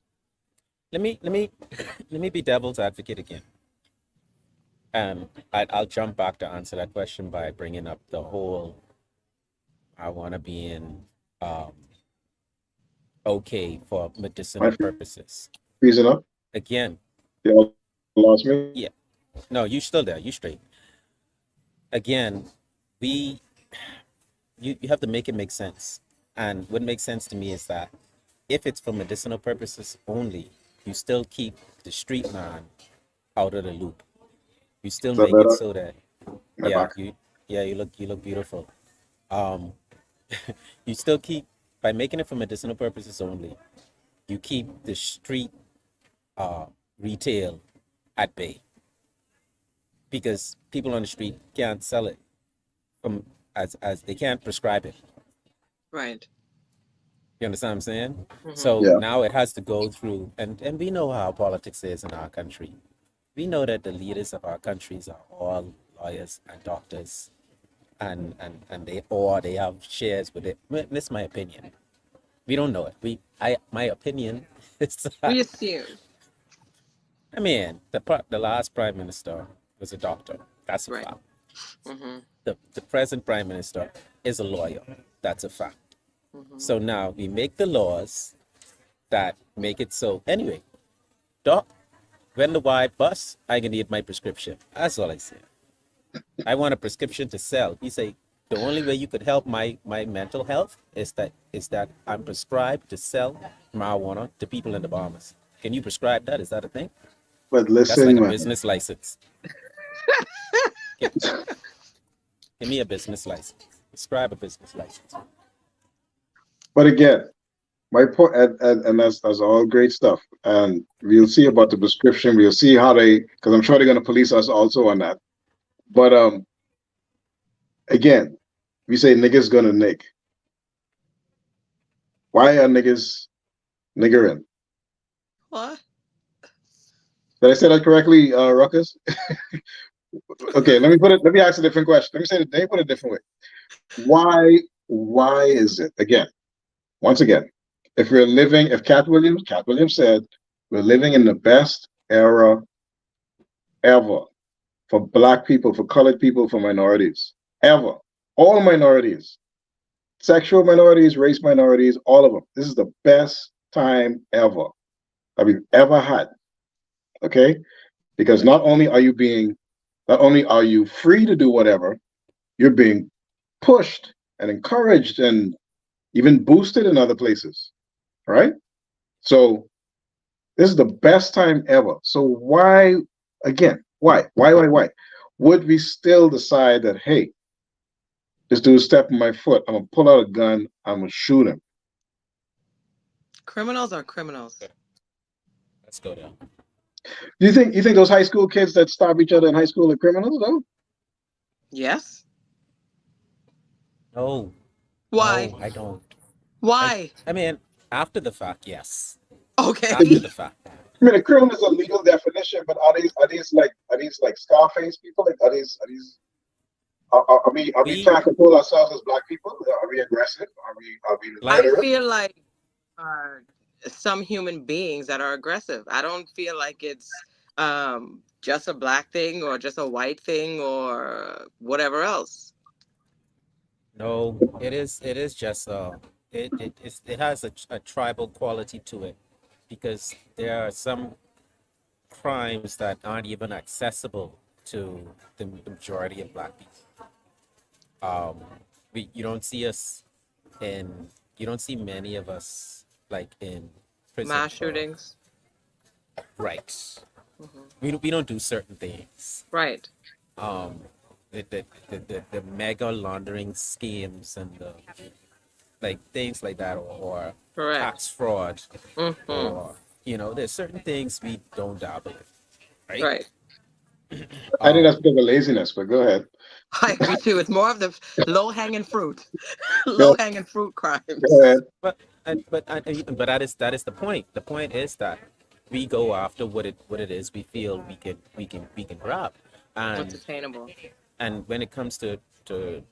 C: Let me let me be devil's advocate again. I'll jump back to answer that question by bringing up the whole I want to be in um, okay for
D: My
C: medicinal purposes.
D: freezing up.
C: Again,
D: You all lost me.
C: yeah, no, you still there, you straight. Again, we you have to make it make sense. And what makes sense to me is that if it's for medicinal purposes only, you still keep the street man out of the loop. You still
D: Is that
C: make it
D: better?
C: so that
D: My
C: yeah,
D: back.
C: you look beautiful. Um, you still keep by making it for medicinal purposes only. You keep the street uh, retail at bay because people on the street can't sell it from as they can't prescribe it.
A: Right.
C: You understand what I'm saying?
A: Hmm.
C: So
D: Yeah.
C: now it has to go through, and we know how politics is in our country. We know that the leaders of our countries are all lawyers and doctors, and they have shares with it. This is my opinion. We don't know it. My opinion is that
A: We assume.
C: I mean the last prime minister was a doctor. That's a
A: Right.
C: fact.
A: Hmm.
C: The present prime minister is a lawyer. That's a fact.
A: Hmm.
C: So now we make the laws that make it so. Anyway, doc, when the wide bus, I gonna need my prescription. That's all I say. I want a prescription to sell. You say the only way you could help my mental health is that I'm prescribed to sell marijuana to people in the Bahamas. Can you prescribe that? Is that a thing?
D: But
C: That's like
D: listen,
C: a
D: man.
C: business license. Give, give me a business license. Prescribe a business license.
D: But again, my point, and that's all great stuff. And we'll see about the prescription. We'll see how they, because I'm sure they're gonna police us also on that. But again, we say niggas gonna nick. Why are niggas niggering?
A: What?
D: Did I say that correctly, Ruckus? Okay, let me put it. Let me ask a different question. Let me put it a different way. Why is it again? Once again, if Cat Williams said, we're living in the best era ever for black people, for colored people, for minorities, ever. All minorities, sexual minorities, race minorities, all of them. This is the best time ever that we've ever had. Okay? Because not only are you free to do whatever, you're being pushed and encouraged and even boosted in other places, right? So this is the best time ever. So why, again, why? Would we still decide that, hey, this dude stepping my foot, I'm gonna pull out a gun, I'm gonna shoot him?
A: Criminals are criminals.
C: Okay, let's go there.
D: You think those high school kids that stab each other in high school are criminals though?
A: Yes.
C: No,
A: Why?
C: no, I don't. I
A: Why?
C: I mean, after the fact, yes. After
A: Okay.
C: the fact.
D: I mean, a criminal is a legal definition, but are these like Scarface people? Like are we
C: We
D: trying to control ourselves as black people? Are we aggressive? Are we
C: like
A: I
D: murderous?
A: feel like are some human beings that are aggressive. I don't feel like it's just a black thing or just a white thing or whatever else.
C: no, it is just it has a tribal quality to it because there are some crimes that aren't even accessible to the majority of black people. Um, you don't see us in you don't see many of us like in prison
A: Mass
C: for
A: shootings.
C: rights.
A: Hmm.
C: We don't do certain things.
A: Right.
C: Um, the mega laundering schemes and the like things like that, or
A: Correct.
C: tax fraud,
A: Hmm.
C: or there's certain things we don't dabble in, right?
A: Right.
D: I think
C: Um,
D: that's because of laziness. But go ahead.
A: I agree too. It's more of the low hanging fruit,
D: Go,
A: low hanging fruit
D: go ahead.
A: crimes.
C: but that is the point. The point is that we go after what it is we feel we can grab,
A: What's
C: and
A: attainable?
C: when it comes to the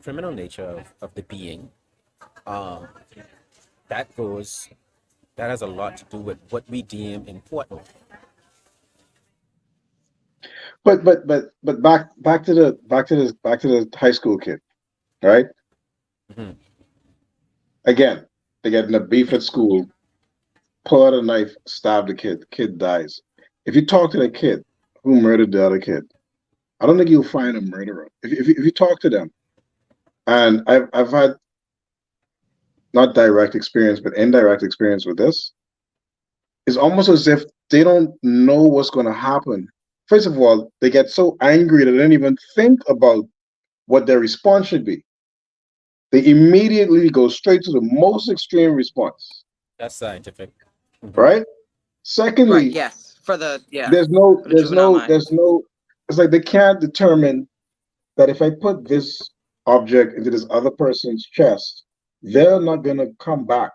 C: criminal nature of the being, um, that goes that has a lot to do with what we deem important.
D: But back to the high school kid, right?
C: Mhm.
D: Again, they get in a beef at school, pull out a knife, stab the kid dies. If you talk to the kid who murdered the other kid, I don't think you'll find a murderer. If you talk to them, and I've had not direct experience, but indirect experience with this, it's almost as if they don't know what's going to happen. First of all, they get so angry that they don't even think about what their response should be. They immediately go straight to the most extreme response,
C: That's scientific. Hmm.
D: right?
A: Right.
D: Secondly,
A: Yes. For the yeah.
D: there's no,
A: For the
D: there's
A: juvenile
D: no,
A: mind.
D: there's no. It's like they can't determine that if I put this object into this other person's chest, they're not gonna come back.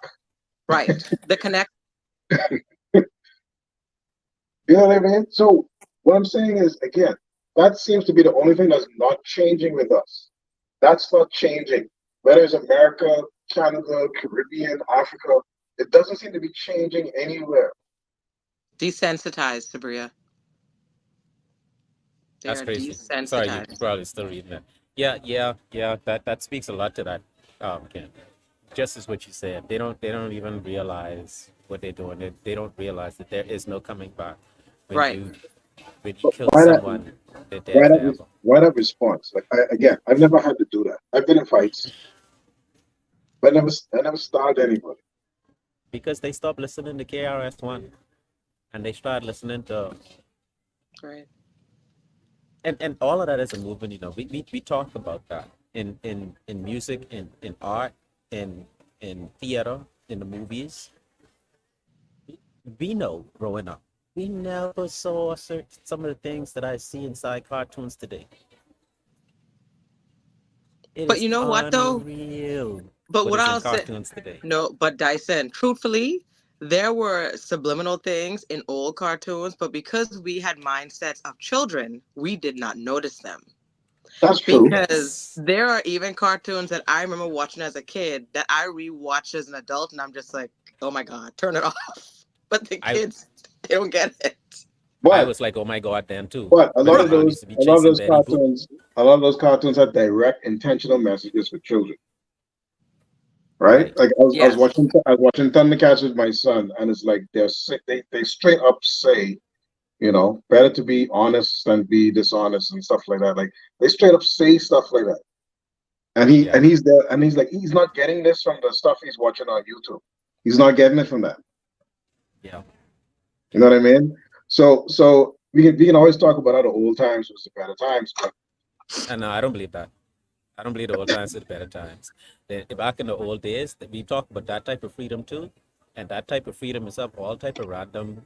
A: Right. The connect.
D: You know what I mean? So what I'm saying is, again, that seems to be the only thing that's not changing with us. That's not changing. Whether it's America, Canada, Caribbean, Africa, it doesn't seem to be changing anywhere.
A: Desensitized, Sabria. They
C: That's
A: are
C: crazy. Sorry, you
A: desensitized.
C: probably still reading that. Yeah, yeah, yeah. That speaks a lot to that. Ken. Just as what you said, they don't even realize what they're doing. They don't realize that there is no coming back. When
A: Right.
C: you when you
D: But
C: kill someone, they're dead forever
D: why that response? Like again, I've never had to do that. I've been in fights, but I never started anybody.
C: because they stopped listening to KRS-One and they started listening to
A: Right.
C: and all of that is a movement. We talk about that in music, in art, in theater, in the movies. We know growing up, we never saw some of the things that I see inside cartoons today. It
A: But
C: is
A: you know what though?
C: unreal
A: But
C: what
A: what
C: is in
A: I'll say,
C: cartoons today.
A: no, but Dyson, truthfully, there were subliminal things in old cartoons, but because we had mindsets of children, we did not notice them.
D: That's true.
A: Because
C: Yes,
A: there are even cartoons that I remember watching as a kid that I rewatched as an adult, and I'm just like, oh my God, turn it off. But the
C: I
A: kids, they don't get it.
C: I
D: But
C: was like, oh my god, then too.
D: but a
C: When
D: lot
C: my
D: of
C: mom
A: Right.
C: used
D: those
C: to be
D: a lot of
C: chasing
D: those
C: Betty Boop.
D: cartoons a lot of those cartoons have direct intentional messages for children, right?
C: Right.
D: Like I was
A: Yes.
D: watching Thundercats with my son, and it's like they straight up say, better to be honest than be dishonest and stuff like that. Like they straight up say stuff like that. And he
C: Yeah.
D: and he's there, and he's like, he's not getting this from the stuff he's watching on YouTube. He's not getting it from that.
C: Yeah.
D: You know what I mean? So we can always talk about how the old times was the better times, but
C: And no, I don't believe that. I don't believe the old times are the better times. Back in the old days, we talk about that type of freedom too, and that type of freedom is up all type of random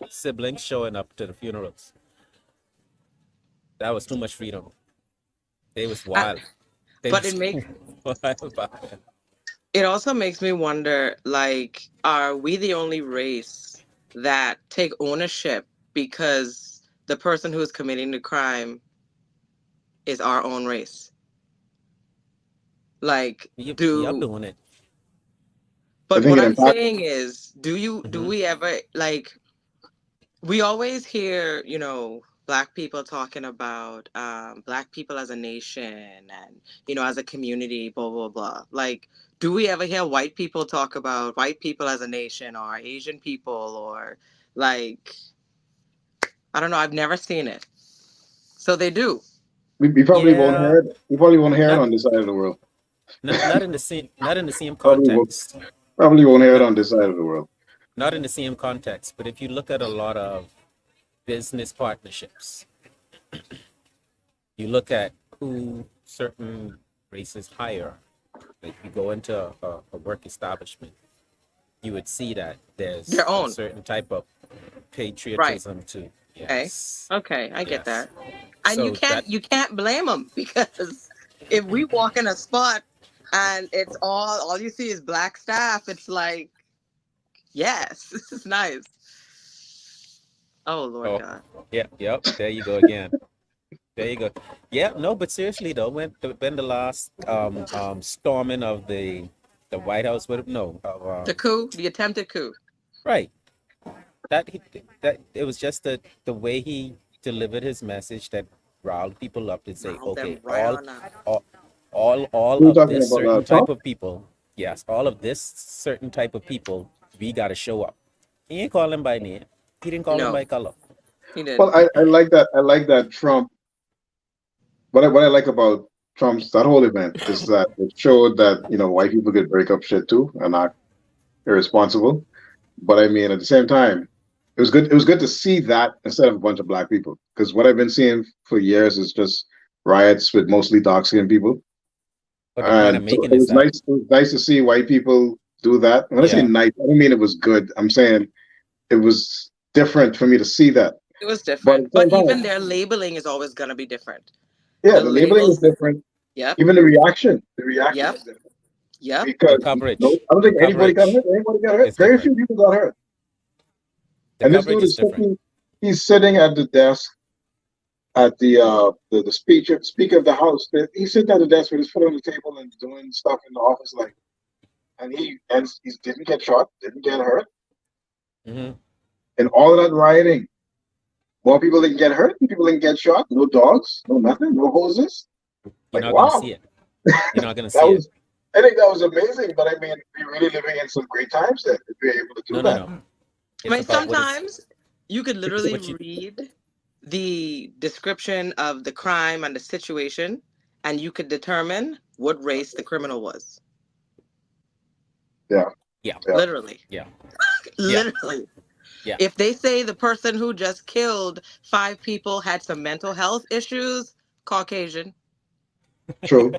C: siblings showing up to the funerals. That was too much freedom. They was
A: I,
C: wild. They
A: but
C: was wild about it.
A: it also makes me wonder, like, are we the only race that take ownership because the person who is committing the crime is our own race? Like,
C: You're
A: do
C: doing it.
D: I
A: but
D: think
A: what
D: it
A: I'm
D: impacts.
A: saying is, do
C: Hmm.
A: we ever, like, we always hear, black people talking about black people as a nation and, as a community, blah, blah, blah. Like, do we ever hear white people talk about white people as a nation or Asian people or, like, I don't know, I've never seen it. So they do.
D: We probably won't
C: Yeah,
D: hear it. We probably won't hear it
C: not
D: on this side of the world.
C: not in the same
D: Probably won't.
C: context.
D: Probably won't hear it
C: Not
D: on this side of the world.
C: not in the same context. But if you look at a lot of business partnerships, you look at who certain races hire. Like you go into a work establishment, you would see that there's
A: Their
C: a
A: own.
C: certain type of
A: Right.
C: patriotism too.
A: Okay.
C: Yes,
A: Okay, I get
C: yes.
A: that. And you
C: So
A: can't
C: that
A: you can't blame them because if we walk in a spot and it's all you see is black staff, it's like, yes, this is nice. Oh Lord
C: oh
A: God.
C: yeah, yep. There you go again. There you go. Yeah, no, but seriously though, when the last storming of the White House would no of
A: The coup, the attempted coup.
C: right, that it was just the way he delivered his message that riled people up to say,
A: Riled them
C: okay,
A: right on up.
C: all all
D: Who are you
C: of
D: talking
C: this
D: about,
C: certain type
D: Trump?
C: of people, yes, all of this certain type of people, we gotta show up. He ain't call them by name. He didn't call them
A: No,
C: by color.
A: he didn't.
D: Well, I like that. I like that Trump. What I like about Trump's that whole event is that it showed that white people could break up shit too and not irresponsible. But I mean, at the same time, it was good. It was good to see that instead of a bunch of black people. Because what I've been seeing for years is just riots with mostly dark skinned people.
C: But the point
D: And
C: I'm
D: so
C: making is that
D: it was nice to see white people do that. When I say
C: yeah,
D: nice, I don't mean it was good. I'm saying it was different for me to see that.
A: It was
D: But at
A: different.
D: the
A: But
D: same
A: even
D: time,
A: their labeling is always gonna be different.
D: yeah,
A: The
D: the labeling was
A: labels,
D: different.
A: yep,
D: Even the reaction
A: yep,
D: was different.
A: yep.
C: the
D: Because no,
C: coverage,
D: I don't
C: the
D: think anybody got
C: coverage
D: hurt. Anybody got hurt.
C: is
D: Very
C: different.
D: few people got hurt.
C: The
D: And this
C: coverage
D: dude
C: is
D: is
C: different.
D: sitting. He's sitting at the desk at the speaker of the house. He's sitting at the desk with his foot on the table and doing stuff in the office, like, and he didn't get shot, didn't get hurt,
C: Hmm.
D: and all of that rioting. More people didn't get hurt. People didn't get shot. No dogs. No nothing. No hoses.
C: You're
D: Like,
C: not gonna
D: wow,
C: see it. You're not gonna
D: that
C: see it.
D: was. I think that was amazing. But I mean, we're really living in some great times that we're able to do
C: No, no,
D: that.
C: no.
A: I
C: It's
A: mean,
C: about what is
A: sometimes you could literally
C: what you.
A: read the description of the crime and the situation, and you could determine what race the criminal was.
D: Yeah,
C: Yeah,
D: yeah.
A: Literally.
C: yeah, yeah,
A: Literally.
C: yeah.
A: If they say the person who just killed five people had some mental health issues, Caucasian.
D: True.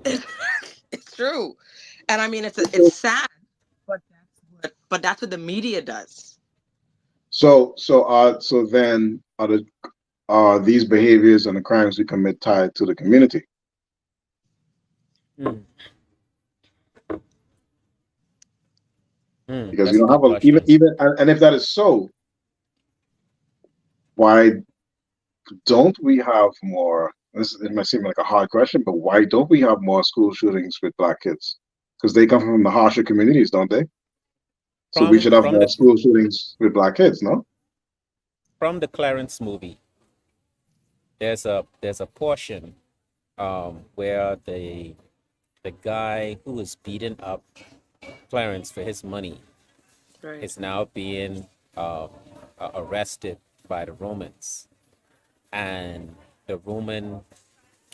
A: It's true. And I mean, it's sad, but that's what the media does.
D: So then are these behaviors and the crimes we commit tied to the community?
C: Mm,
D: Because we
C: that's a
D: don't have
C: good
D: a even
C: question.
D: even and if that is so, why don't we have more? It might seem like a hard question, but why don't we have more school shootings with black kids? Because they come from the harsher communities, don't they? So we
C: From
D: should have
C: from
D: more
C: the
D: school shootings with black kids, no?
C: from the Clarence movie, there's a portion where the guy who was beating up Clarence for his money
A: Right.
C: is now being arrested by the Romans, and the Roman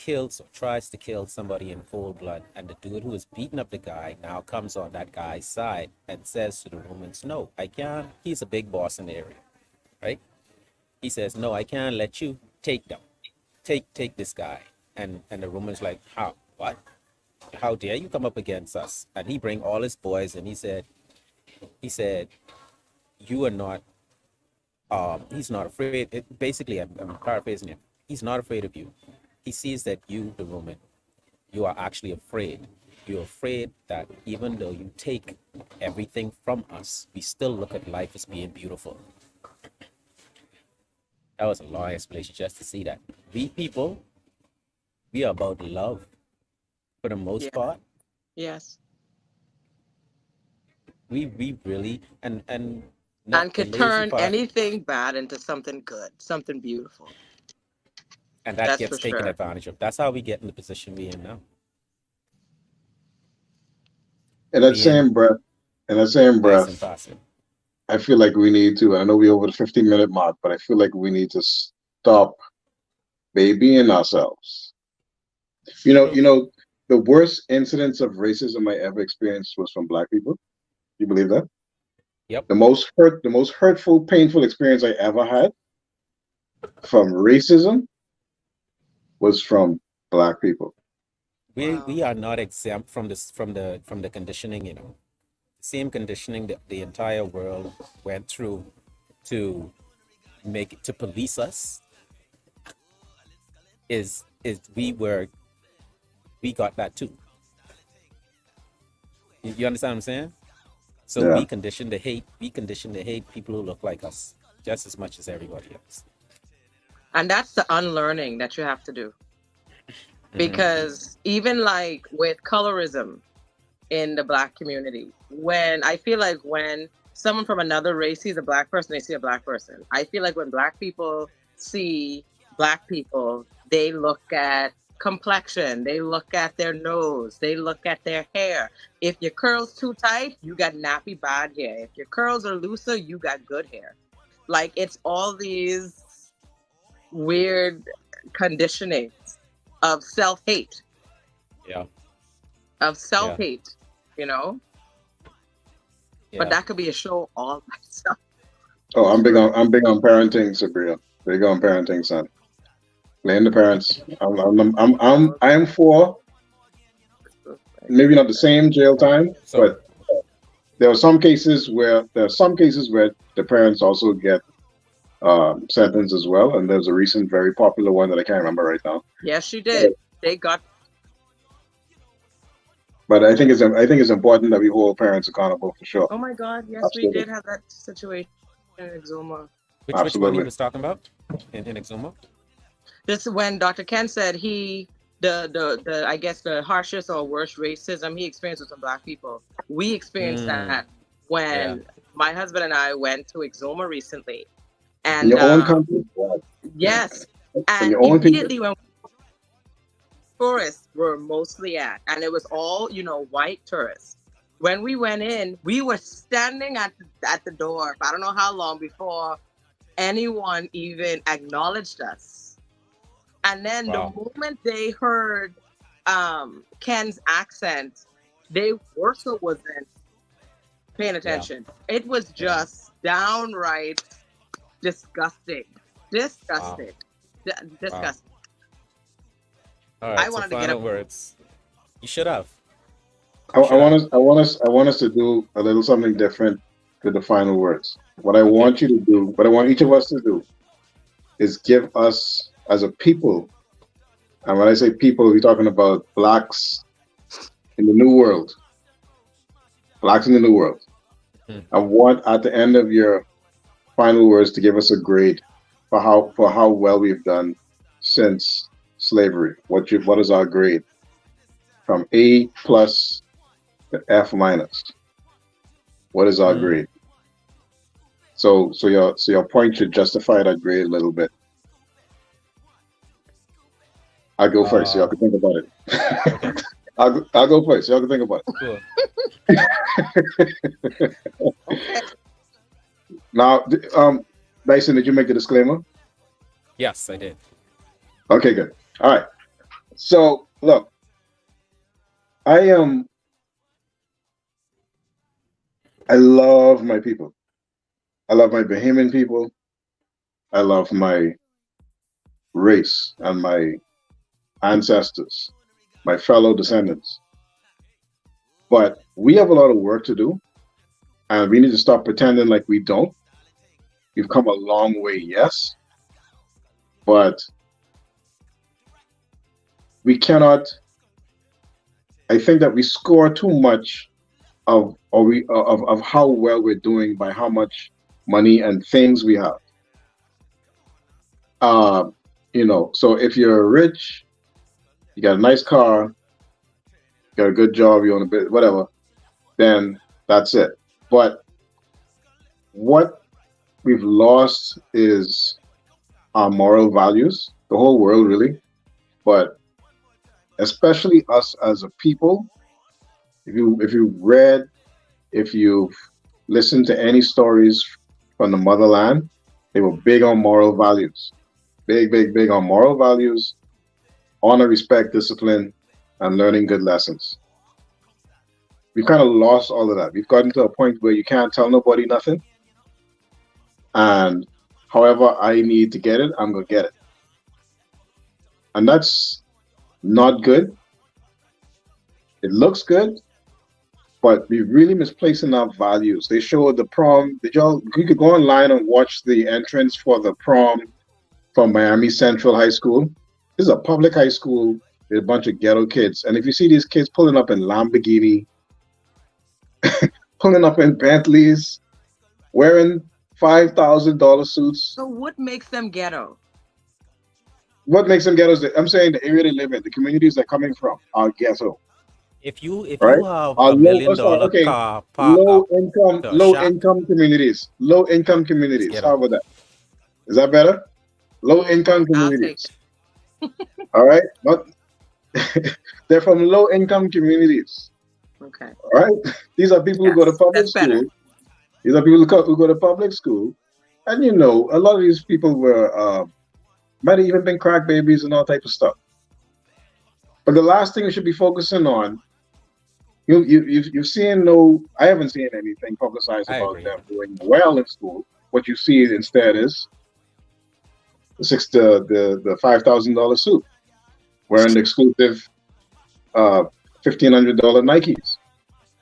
C: kills or tries to kill somebody in cold blood, and the dude who is beating up the guy now comes on that guy's side and says to the Romans, "No, I can't." He's a big boss in the area, right? He says, "No, I can't let you take them. Take this guy." And the Romans like, "How? What? How dare you come up against us?" And he bring all his boys, and he said, "You are not." He's not afraid. Basically, I'm paraphrasing him. He's not afraid of you. He sees that you, the Roman, you are actually afraid. You're afraid that even though you take everything from us, we still look at life as being beautiful. That was a long explanation just to see that. We people, we are about love for the most
A: Yeah.
C: part.
A: Yes.
C: We really and not
A: And
C: the
A: could
C: lazy
A: turn
C: part,
A: anything bad into something good, something beautiful.
C: and that
A: That's for
C: gets taken
A: sure.
C: advantage of. That's how we get in the position we in now.
D: In that
C: Being
D: same breath, in that same
C: nice and
D: breath,
C: passive.
D: I feel like we need to. I know we're over the 15-minute mark, but I feel like we need to stop babying ourselves.
C: True.
D: The worst incidents of racism I ever experienced was from Black people. You believe that?
C: Yep.
D: The most hurtful, painful experience I ever had from racism was from Black people.
A: Wow.
C: We are not exempt from this from the conditioning, the same conditioning that the entire world went through to make it to police us is we got that too. You understand what I'm saying? So
D: Yeah.
C: we condition to hate people who look like us just as much as everybody else.
A: And that's the unlearning that you have to do.
C: Hmm.
A: Because even like with colorism in the Black community, when I feel like when someone from another race sees a Black person, they see a Black person. I feel like when Black people see Black people, they look at complexion, they look at their nose, they look at their hair. If your curls too tight, you got nappy bad hair. If your curls are looser, you got good hair. Like it's all these weird conditionings of self-hate,
C: Yeah,
A: of
C: yeah,
A: self-hate, you know? But
C: yeah.
A: that could be a show all by itself.
D: Oh,
A: For sure.
D: I'm big on parenting, Sabrina. Big on parenting, son. Blame the parents. I am for maybe not the same jail
C: All right.
D: time,
C: So
D: but there are some cases where the parents also get sentenced as well. And there's a recent very popular one that I can't remember right now.
A: Yes, she
D: But,
A: did. They got,
D: but I think it's important that we hold parents accountable for sure.
A: oh my God, yes, we
D: Absolutely,
A: did have that situation in Exuma.
C: which one he
D: absolutely.
C: was talking about in Exuma?
A: This is when Dr. Ken said the I guess the harshest or worst racism he experienced was from Black people. We experienced
C: Mm,
A: that
C: yeah.
A: when my husband and I went to Exuma recently.
D: In
A: And
D: your own country,
A: yes,
D: in
A: and
D: your own people.
A: immediately when tourists were mostly at, and it was all, white tourists. When we went in, we were standing at the door for I don't know how long before anyone even acknowledged us. And then the
C: Wow.
A: moment they heard Ken's accent, they also wasn't paying
C: Yeah,
A: attention. It was
C: yeah.
A: just downright disgusting.
C: Wow,
A: Disgusting.
C: wow.
A: Disgusting.
C: All
A: I
C: right. So
A: wanted to get
C: final
A: up.
C: words. You should have.
D: I,
C: You
D: I
C: should
D: want
C: have.
D: us, I want us, I want us to do a little something different with the final words.
C: Okay.
D: What I want each of us to do is give us as a people, and when I say people, we're talking about blacks in the new world, blacks in the new world.
C: Hmm.
D: I want at the end of your final words to give us a grade for how well we've done since slavery. What is our grade from A plus to F minus? What is our
C: Hmm.
D: grade? So your point should justify that grade a little bit. I'll go first, so y'all
C: Uh.
D: can think about
C: Okay.
D: it. I'll go first, so y'all can think about
C: Cool.
D: it.
A: Okay.
D: Now, Dyson, did you make the disclaimer?
C: Yes, I did.
D: Okay, good. All right. So look, I am. I love my people. I love my Bahamian people. I love my race and my ancestors, my fellow descendants. But we have a lot of work to do, and we need to stop pretending like we don't. We've come a long way, yes, but we cannot. I think that we score too much of how well we're doing by how much money and things we have. Uh, so if you're rich, you got a nice car, got a good job, you own a bit, whatever, then that's it. But what we've lost is our moral values, the whole world really, but especially us as a people. If you read, if you've listened to any stories from the motherland, they were big on moral values, big, big, big on moral values, honor, respect, discipline, and learning good lessons. We've kind of lost all of that. We've gotten to a point where you can't tell nobody nothing, and however I need to get it, I'm gonna get it, and that's not good. It looks good, but we really misplacing our values. They showed the prom. Did y'all? You could go online and watch the entrance for the prom from Miami Central High School. This is a public high school with a bunch of ghetto kids, and if you see these kids pulling up in Lamborghini, pulling up in Bentleys, wearing $5,000 suits,
A: So what makes them ghetto?
D: what makes them ghettos? I'm saying the area they live in, the communities they're coming from, are ghetto,
C: If you
D: right?
C: have
D: Are
C: a
D: low. Oh,
C: million
D: sorry.
C: dollar
D: Okay,
C: car park up the
D: low
C: shop,
D: income communities, low income
C: it's
D: communities. How
C: ghetto.
D: about that? Is that better? Low income
A: I'll take
D: communities. All right, not they're from low income communities.
A: it. Okay.
D: All right, these are people who go to
A: Yes,
D: public
A: that's better.
D: school. These are people who go to public school, and a lot of these people were might have even been crack babies and all type of stuff. But the last thing we should be focusing on, you've seen no, I haven't seen anything publicized
C: I
D: about
C: agree.
D: them doing well in school. What you see instead is the $5,000 suit, wearing the exclusive uh $1,500 Nikes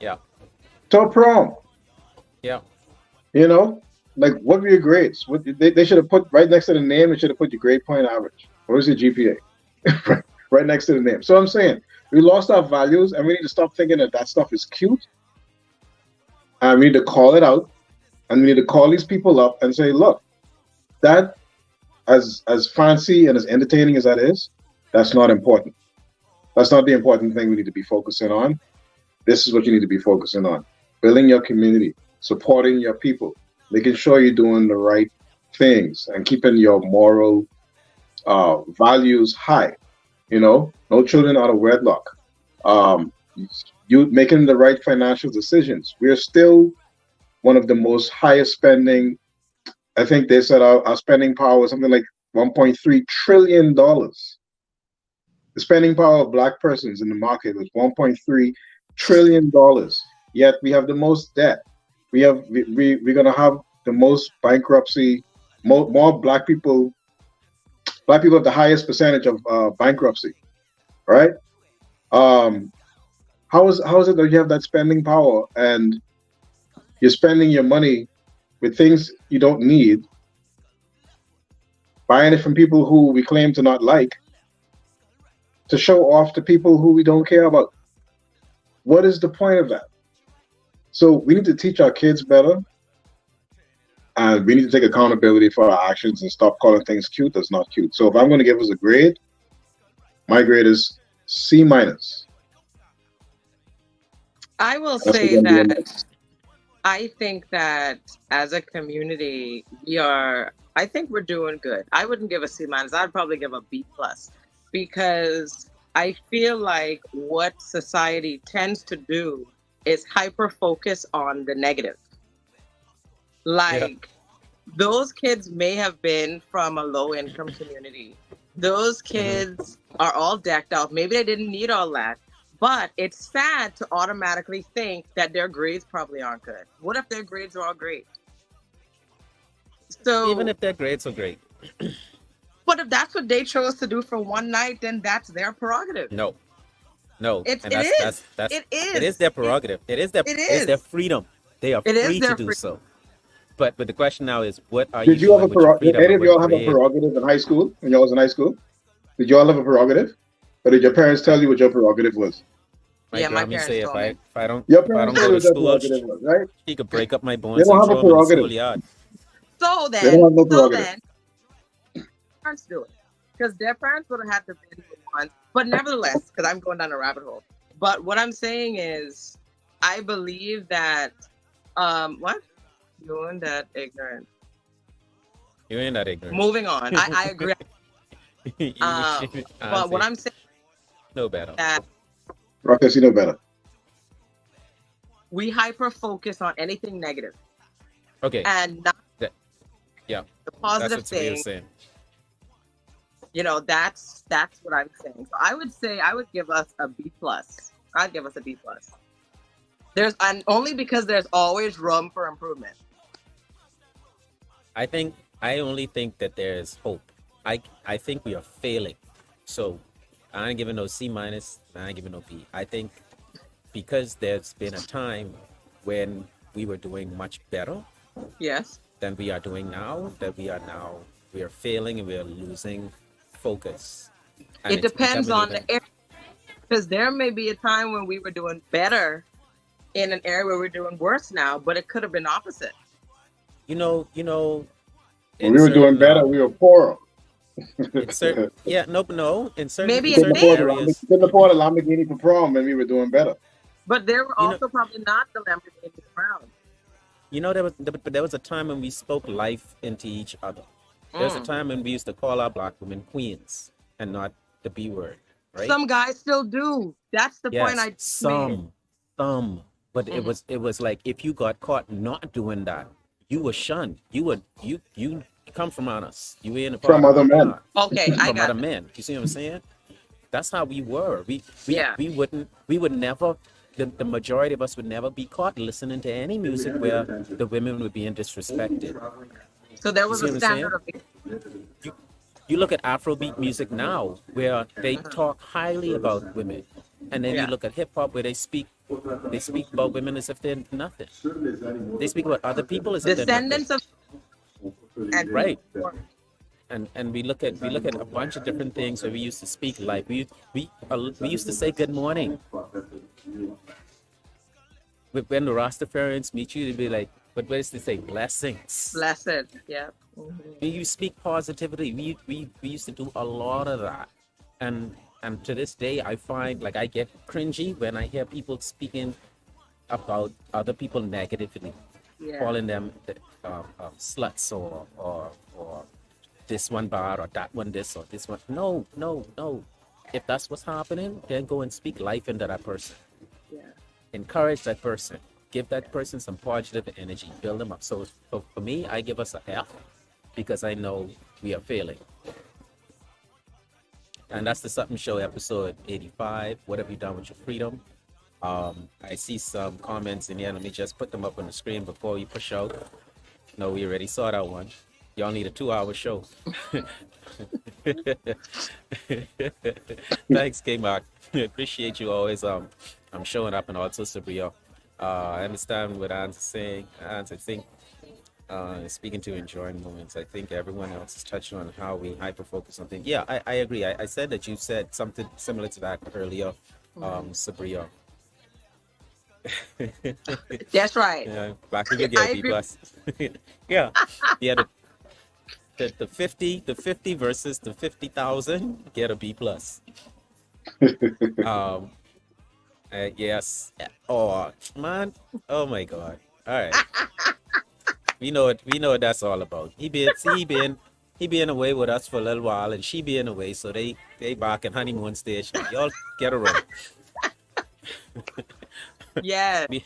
C: Yeah,
D: to prom.
C: yeah,
D: You know, like what were your grades? What they should have put right next to the name. They should have put your grade point average. What was your GPA? right next to the name. So I'm saying we lost our values, and we need to stop thinking that that stuff is cute. And we need to call it out, and we need to call these people up and say, look, that as fancy and as entertaining as that is, that's not important. That's not the important thing we need to be focusing on. This is what you need to be focusing on: building your community, supporting your people, making sure you're doing the right things, and keeping your moral values high. No children out of wedlock. Um, you making the right financial decisions. We are still one of the most highest spending. I think they said our spending power was something like $1.3 trillion. The spending power of black persons in the market was $1.3 trillion. Yet we have the most debt. We're gonna have the most bankruptcy, more black people. Black people have the highest percentage of bankruptcy, right? Um, how is it that you have that spending power and you're spending your money with things you don't need, buying it from people who we claim to not like, to show off to people who we don't care about? What is the point of that? So we need to teach our kids better, and we need to take accountability for our actions and stop calling things cute that's not cute. So if I'm going to give us a grade, my grade is C minus.
A: I will
D: That's
A: say
D: going to be
A: that I think that as a community, I think we're doing good. I wouldn't give a C minus. I'd probably give a B plus, because I feel like what society tends to do is hyper focus on the negative.
C: yeah,
A: Like, those kids may have been from a low income community, Those
C: Hmm.
A: kids are all decked out. Maybe they didn't need all that. But it's sad to automatically think that their grades probably aren't good. What if their grades are all great?
C: Even
A: So,
C: if their grades are great,
A: but if that's what they chose to do for one night, then that's their prerogative.
C: no, no, and
A: It is.
C: that's
A: It
C: it is
A: is.
C: their prerogative.
A: It
C: It is their
A: is.
C: freedom. They are
A: It is
C: free to
A: their
C: do
A: free.
C: so. But the question now is, what are you
D: Did you have
C: doing
D: a
C: with your
D: prerogative?
C: freedom,
D: Any
C: and
D: of
C: what
D: y'all have a
C: grade?
D: prerogative in high school when y'all was in high school? Did y'all have a prerogative? Or did your parents
C: My
D: tell you what your prerogative was?
C: my
A: Yeah, my
C: Grammy
A: parents
C: say
A: told me.
D: Your
C: if I
D: parents
C: don't
D: told
C: go
D: you
C: to
D: what your
C: school,
D: prerogative was, right?
C: she could break up my
D: They
C: bones
D: don't
C: and
D: have a
C: throw them in the
D: prerogative.
C: schoolyard.
A: So
D: They don't
A: then,
D: have no
A: so
D: prerogative.
A: then, parents do it because their parents would have had the video once. But nevertheless, because I'm going down a rabbit hole. But what I'm saying is, I believe that what doing that ignorant.
C: You ain't that ignorant.
A: Moving on, I agree.
C: You
A: But what
C: honestly
A: I'm saying
C: know better.
A: is that
D: Ruckus, you know better.
A: we hyper focus on anything negative
C: Okay,
A: and not
C: that, yeah,
A: the
C: that's
A: positive
C: what Sabrina
A: thing.
C: was saying.
A: That's what I'm saying. So I would say I would give us a B plus. I'd give us a B plus. There's and only because there's always room for improvement.
C: I think I only think that there's hope. I think we are failing. So I ain't giving no C minus. I ain't giving no B. I think because there's been a time when we were doing much better
A: Yes.
C: than we are doing now, that we are failing and we are losing focus, and
A: It
C: it's
A: depends
C: becoming
A: on the
C: even.
A: area because there may be a time when we were doing better in an area where we're doing worse now, but it could have been opposite.
C: You know,
D: When
C: in
D: we were doing
C: certain
D: better, we were poorer.
C: in certain yeah, no, in
A: Maybe in
C: certain
A: name,
C: areas,
D: Couldn't afford a Lamborghini for prom when we were doing better.
A: but there were
C: you know,
A: also probably not the Lamborghinis around.
C: but there was a time when we spoke life into each other. There's a
A: Mm.
C: time when we used to call our black women queens and not the B word, right?
A: Some guys still do. That's the point
C: Yes,
A: I just made.
C: some, but
A: Mhm.
C: it was like if you got caught not doing that, you were shunned. You come from on us. You ain't a
D: From
C: part of
D: other
C: our
D: men.
C: block.
A: Okay, I
C: From other
A: got that.
C: men. You see what I'm saying? That's how we were.
A: Yeah.
C: We would never. The majority of us would never be caught listening to any music where the women were being disrespected.
A: So there
C: You
A: was
C: see
A: a
C: what I'm saying?
A: standard of
C: You you look at Afrobeat music now, where they
A: Mhm.
C: talk highly about women, and then you
A: Yeah.
C: look at hip hop, where they speak about women as if they're nothing. They speak about other people as if they're nothing,
A: Descendants of and
C: right?
A: before.
C: And we look at a bunch of different things where we used to speak like we used to say good morning. When the Rastafarians meet you, they'd be like, but what does they say? Blessings.
A: Blessed. Yeah. Mhm.
C: You speak positivity. We used to do a lot of that, and to this day, I find like I get cringy when I hear people speaking about other people negatively,
A: Yeah.
C: calling them sluts or this one bad or that one this or this one. No, no, no. If that's what's happening, then go and speak life into that person.
A: Yeah.
C: Encourage that person. Give that person some positive energy. Build them up. So for me, I give us a F because I know we are failing. And that's the Something Show episode 85. What have you done with your freedom? I see some comments in here. Let me just put them up on the screen before we push out. No, we already saw that one. Y'all need a 2-hour show. Thanks, K Mark. Appreciate you always I'm showing up, and also Sabria. I understand what Anne's saying. Anne's, I think speaking to enjoying moments, I think everyone else is touching on how we hyper focus on things. Yeah, I agree. I said that you said something similar to that earlier, Sabria.
A: That's right.
C: Yeah, back when you
A: I
C: get a B
A: agree.
C: plus. Yeah, yeah. The 50 versus the 50,000, get a B plus. Um, yes. Oh man. Oh my God. All right. We know it. We know what that's all about. He been away with us for a little while, and she being away, so they back in honeymoon station. Y'all get a room.
A: Yeah.
C: Be-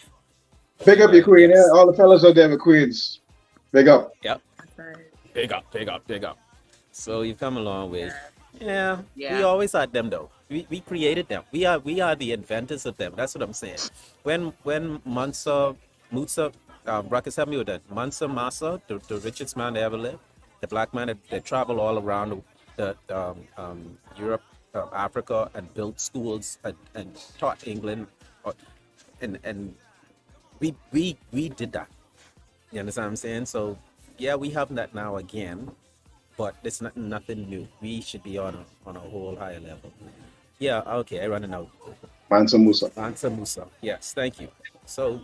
D: Pick up your queen. Yeah?
C: yes.
D: All the fellas out there with queens. Big up.
C: Yep.
A: That's right.
C: Big up. So you've come a long way. Yeah, we
A: Yeah.
C: always had them though. We created them. We are the inventors of them. That's what I'm saying. When Musa, Ruckus, help me with that. Mansa Masa, the richest man to ever live, the black man that traveled all around Europe, Africa, and built schools and taught England, uh, and we did that. You understand what I'm saying? So yeah, we have that now again, but it's not nothing new. We should be on a whole higher level. Yeah, okay, I running out.
D: Mansa Musa.
C: Answer Musa. Yes, thank you. So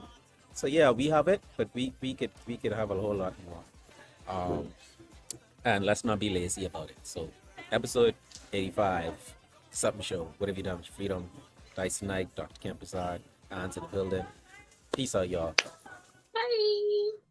C: so yeah, we have it, but we could have a whole lot more. Um and let's not be lazy about it. So episode 85, Sup'm Show. What have you done? Freedom, Dyson Knight, Dr. Campus Art, Anne's in the building. Peace out, y'all.
A: Bye.